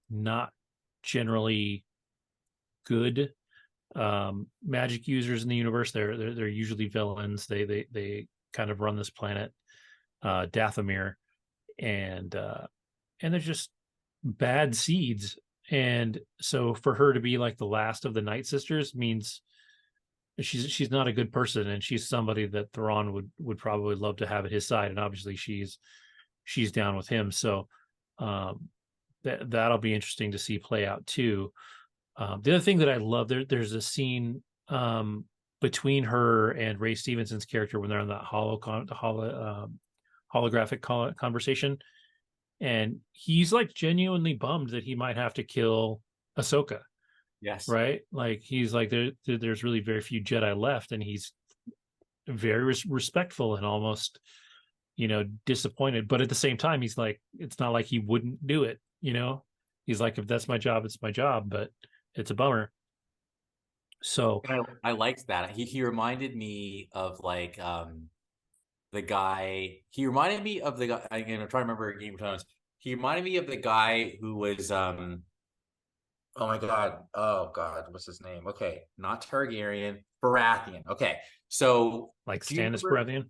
not generally good magic users in the universe. They're usually villains. They kind of run this planet, Dathomir, and they're just bad seeds. And so for her to be like the last of the Night Sisters means she's not a good person, and she's somebody that Thrawn would probably love to have at his side, and obviously she's down with him. So that'll be interesting to see play out too. The other thing that I love, there's a scene between her and Ray Stevenson's character when they're on that holographic conversation, and he's like genuinely bummed that he might have to kill Ahsoka, Yes. right? Like he's like there's really very few Jedi left, and he's very respectful and almost disappointed. But at the same time, he's like, it's not like he wouldn't do it. He's like, if that's my job, it's my job. But it's a bummer. So And I liked that. He reminded me of like the guy. He reminded me of the guy. I'm trying to remember Game of Thrones. He reminded me of the guy who was oh my God. Oh God, what's his name? Okay, not Targaryen, Baratheon. Okay. So like do you Stannis remember Baratheon.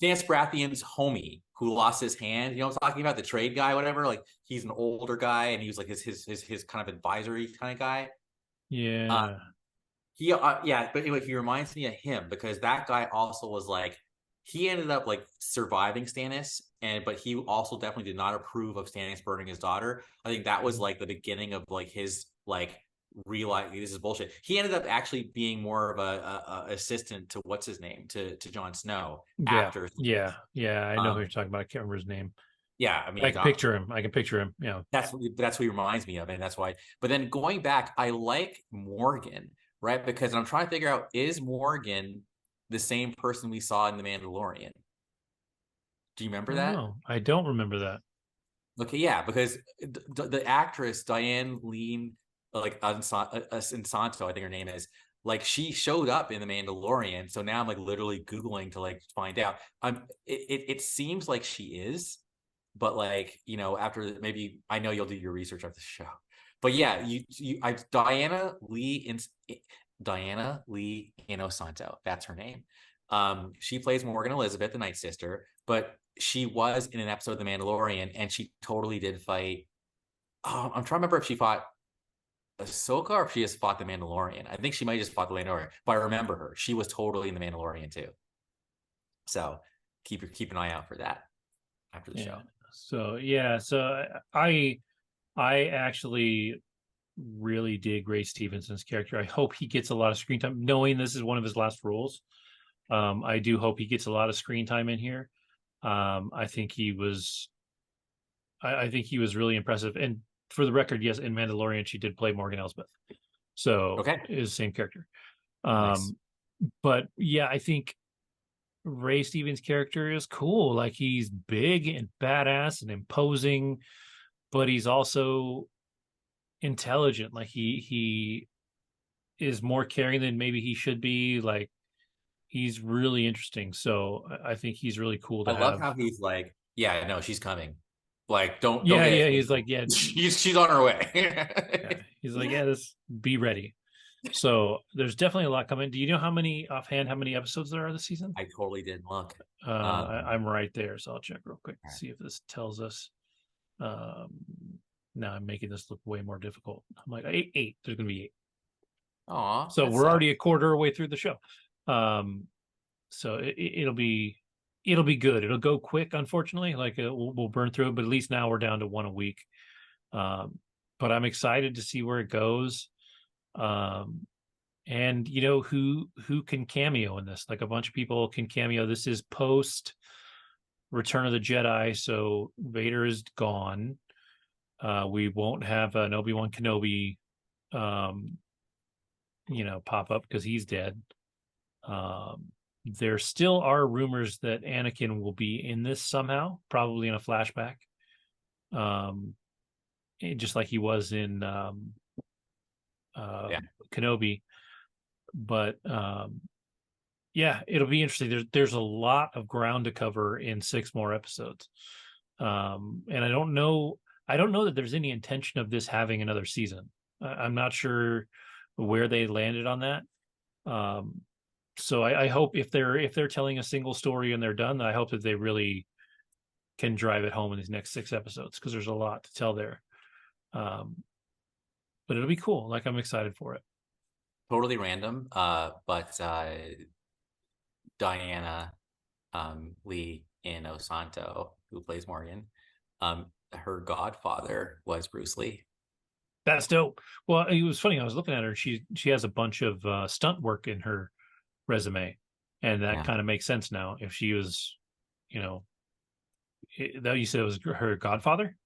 Stannis Baratheon's homie who lost his hand? You know what I'm talking about? The trade guy, whatever. Like he's an older guy and he was like his kind of advisory kind of guy. Uh, Yeah. yeah, but anyway, he reminds me of him because that guy also was like he ended up like surviving Stannis, but he also definitely did not approve of Stannis burning his daughter. I think that was like the beginning of like his like realize this is bullshit. He ended up actually being more of a assistant to what's his name to Jon Snow Yeah. after. Yeah. I know who you're Um, talking about. I can't remember his name. yeah, I I mean can picture him. I can picture him. that's what he reminds me of, and that's why. But then going back, I like Morgan, right? Because I'm trying to figure out is Morgan the same person we saw in The Mandalorian? Do you remember that? Oh, I don't remember that. Okay, yeah, because the actress Diane Lean, like Insanto, I think her name is, like she showed up in The Mandalorian. So now I'm like literally Googling to like find out. It seems like she is, but like after maybe I know you'll do your research after the show. But yeah, Diana Lee Inosanto, that's her name. She plays Morgan Elizabeth, the Night Sister, but she was in an episode of The Mandalorian, and she totally did fight. Oh, I'm trying to remember if she fought Ahsoka or if she just fought the Mandalorian. I think she might have just fought the Mandalorian, but I remember her. She was totally in the Mandalorian too. So keep an eye out for that after the show. So I actually really dig Ray Stevenson's character. I hope he gets a lot of screen time, knowing this is one of his last roles. I do hope he gets a lot of screen time in here. I think he was really impressive. And for the record, yes, in Mandalorian, she did play Morgan Elsbeth. So Okay, is the same character. nice. But yeah, I think Ray Stevens' character is cool. Like he's big and badass and imposing, but he's also intelligent. Like he is more caring than maybe he should be. Like he's really interesting. So I think he's really cool I to love have. how he's like, yeah, no, she's coming. Like, don't Yeah, get yeah. it. He's like, yeah, She's on her yeah. way. He's like, yeah, this be ready. So there's definitely a lot coming. Do you know how many offhand, how many episodes there are this season? I totally didn't look. I'm right there, so I'll check real quick to see if this tells us. Um, now I'm making this look way more difficult. I'm like eight. There's gonna be eight. Oh, So that we're sucks. already a quarter away through the show. So it'll be good. It'll go quick, unfortunately. Like we'll burn through it, but at least now we're down to one a week. But I'm excited to see where it goes. And you know who can cameo in this? Like a bunch of people can cameo. This is post Return of the Jedi, so Vader is gone. We won't have an Obi-Wan Kenobi, um, pop up because he's dead. There still are rumors that Anakin will be in this somehow, probably in a flashback, just like he was in Yeah, Kenobi. But yeah, it'll be interesting. There's a lot of ground to cover in 6 more episodes, and I don't know that there's any intention of this having another season. I'm not sure where they landed on that. So I hope if they're telling a single story and they're done, I hope that they really can drive it home in these next 6 episodes because there's a lot to tell there. But it'll be cool. Like I'm excited for it. totally random. But Diana Lee in Osanto, who plays Morgan, her godfather was Bruce Lee. That's dope. Well, it was funny. I was looking at her. She has a bunch of stunt work in her resume, and that Yeah. kind of makes sense now. If she was, that you said it was her godfather.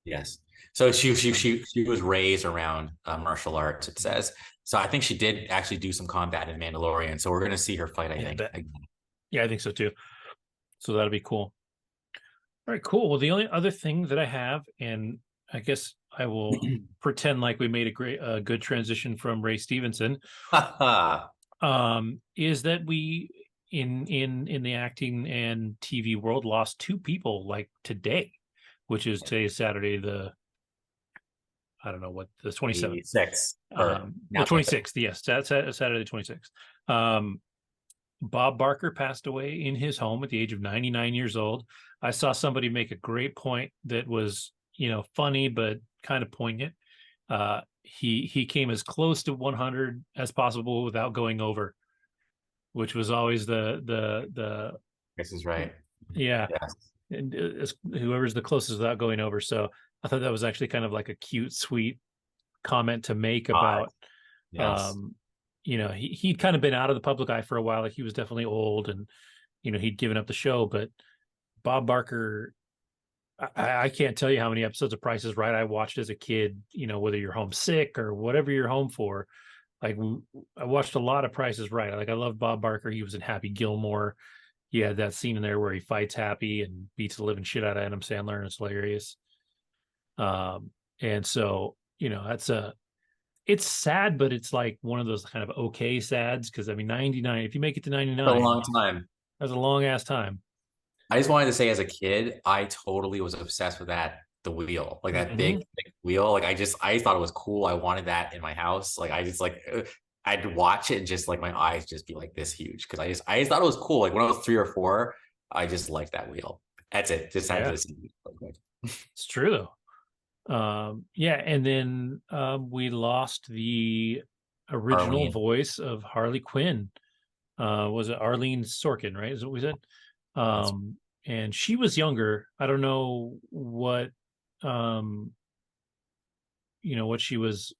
Yes. So she she Um, she she was raised around martial arts, it says. So I think she did actually do some combat in Mandalorian. So we're gonna see her fight, I yeah, I think. bet. Yeah, I think so too. So that'll be cool. All right, cool. Well, the only other thing that I have, and I guess I will pretend like we made a good transition from Ray Stevenson, is that we in the acting and TV world lost 2 people like today, which is today's Saturday, the I don't know what the 27th. 26 or Well, now 26. 26th, yes, that's Saturday 26th. Bob Barker passed away in his home at the age of 99 years old. I saw somebody make a great point that was, funny but kind of poignant. He came as close to 100 as possible without going over, which was always the This is right. yeah, Yes. and whoever's the closest without going over. So I thought that was actually kind of like a cute, sweet comment to make about Yes. um he'd kind of been out of the public eye for a while. Like he was definitely old and he'd given up the show. But Bob Barker, I can't tell you how many episodes of Price is Right I watched as a kid, whether you're homesick or whatever you're home for. Like I watched a lot of Price is Right. Like I love Bob Barker. He was in Happy Gilmore. He had that scene in there where he fights Happy and beats the living shit out of Adam Sandler, and it's hilarious. And so it's sad, but it's like one of those kind of okay sads because I mean 99. If you make it to A 99, long time. that's a long ass time. I just wanted to say, as a kid, I totally was obsessed with the wheel, like that Mm-hmm. big wheel. Like I thought it was cool. I wanted that in my house. Like I just like I'd watch it and just like my eyes just be like this huge because I just thought it was cool. Like when I was 3 or 4, I just liked that wheel. That's it. Just had Yeah, to see. it's true though. Yeah, and then we lost the original Arlene. voice of Harley Quinn. Was it Arlene Sorkin, right? Is what we said. That's And she was younger. I don't know what um what she was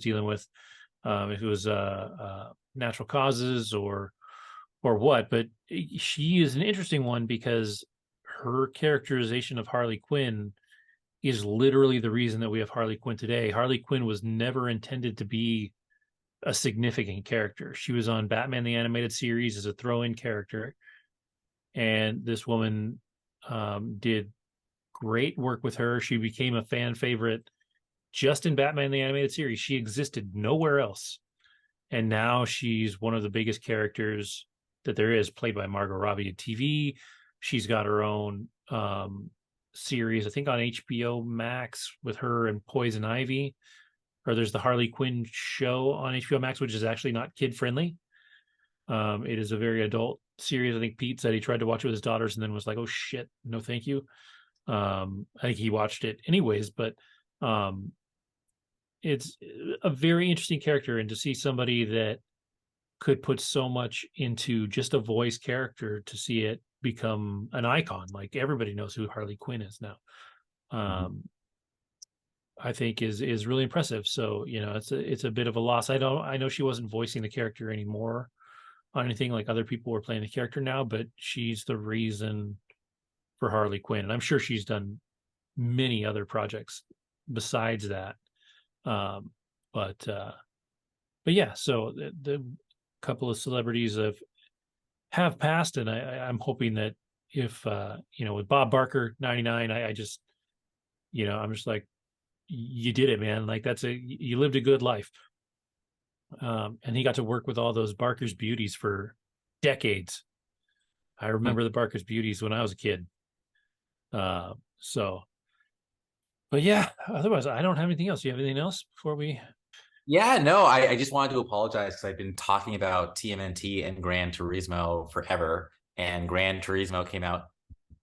dealing with, if it was natural causes or what, but she is an interesting one because her characterization of Harley Quinn is literally the reason that we have Harley Quinn today. Harley Quinn was never intended to be a significant character. She was on Batman the Animated Series as a throw-in character, and this woman did great work with her. She became a fan favorite just in Batman the Animated Series. She existed nowhere else, and now she's one of the biggest characters that there is, played by Margot Robbie in TV. She's got her own series, I think on HBO Max, with her and Poison Ivy. Or there's the Harley Quinn show on HBO Max, which is actually not kid friendly. It is a very adult series. I think Pete said he tried to watch it with his daughters and then was like, "Oh shit, no, thank you." I think he watched it anyways, but it's a very interesting character, and to see somebody that could put so much into just a voice character, to see it become an icon, like everybody knows who Harley Quinn is now. I think is really impressive. So, you know, it's a bit of a loss. I know she wasn't voicing the character anymore on anything, like other people were playing the character now, but she's the reason for Harley Quinn. And I'm sure she's done many other projects besides that. But yeah, so the couple of celebrities have passed, and I'm hoping that if you know, with Bob Barker 99, I just, you know, I'm just like, you did it, man. Like you lived a good life. And he got to work with all those Barker's Beauties for decades. I remember the Barker's Beauties when I was a kid. So, but yeah, otherwise I don't have anything else. Do you have anything else before we? Yeah, no, I just wanted to apologize because I've been talking about TMNT and Gran Turismo forever, and Gran Turismo came out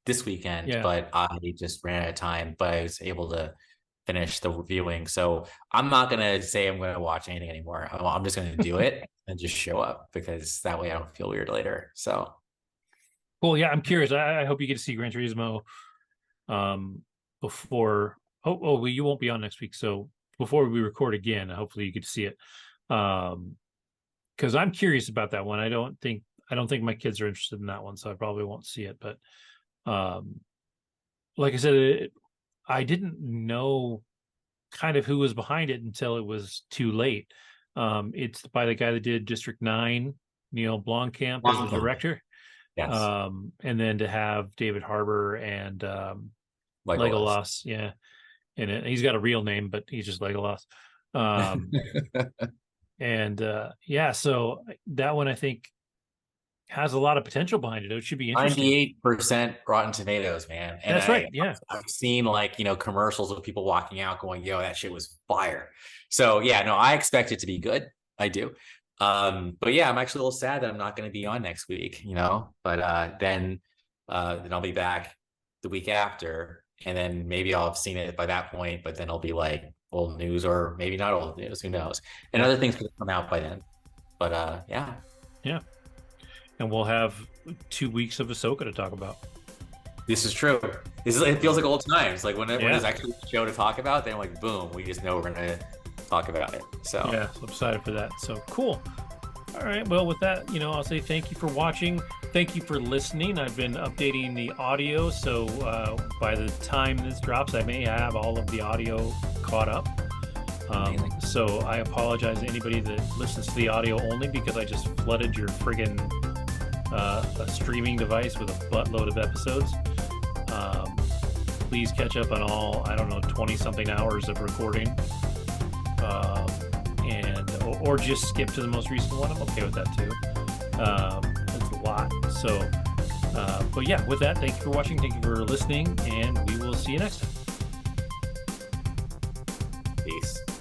this weekend, but I just ran out of time, but I was able to finish the reviewing. So I'm not going to say I'm going to watch anything anymore. I'm just going to do it and just show up, because that way I don't feel weird later. So cool. Yeah, I'm curious. I hope you get to see Gran Turismo before. Well, you won't be on next week, so before we record again, hopefully you get to see it. Because I'm curious about that one. I don't think my kids are interested in that one, so I probably won't see it. But like I said, I didn't know kind of who was behind it until it was too late. It's by the guy that did District 9, Neil Blomkamp, as the director. Yes. And then to have David Harbour and Legolas, yeah. And he's got a real name, but he's just Legolas. And yeah, so that one I think has a lot of potential behind it. It should be interesting. 98% Rotten Tomatoes, man. And that's right. Yeah. I've seen, like, you know, commercials of people walking out going, "Yo, that shit was fire." So yeah, no, I expect it to be good. I do. But yeah, I'm actually a little sad that I'm not going to be on next week, you know, but then I'll be back the week after, and then maybe I'll have seen it by that point, but then it'll be like old news, or maybe not old news, who knows? And other things could come out by then. But yeah. And we'll have 2 weeks of Ahsoka to talk about. This is true. It feels like old times. Like when there's actually a show to talk about, then like boom, we just know we're gonna talk about it. So yeah, so I'm excited for that. So cool. All right. Well, with that, you know, I'll say thank you for watching. Thank you for listening. I've been updating the audio, so by the time this drops, I may have all of the audio caught up. So I apologize to anybody that listens to the audio only, because I just flooded your friggin' a streaming device with a buttload of episodes. Please catch up on all, 20 something hours of recording, or just skip to the most recent one. I'm okay with that too. It's a lot. So but yeah, with that, thank you for watching, thank you for listening, and we will see you next time. Peace.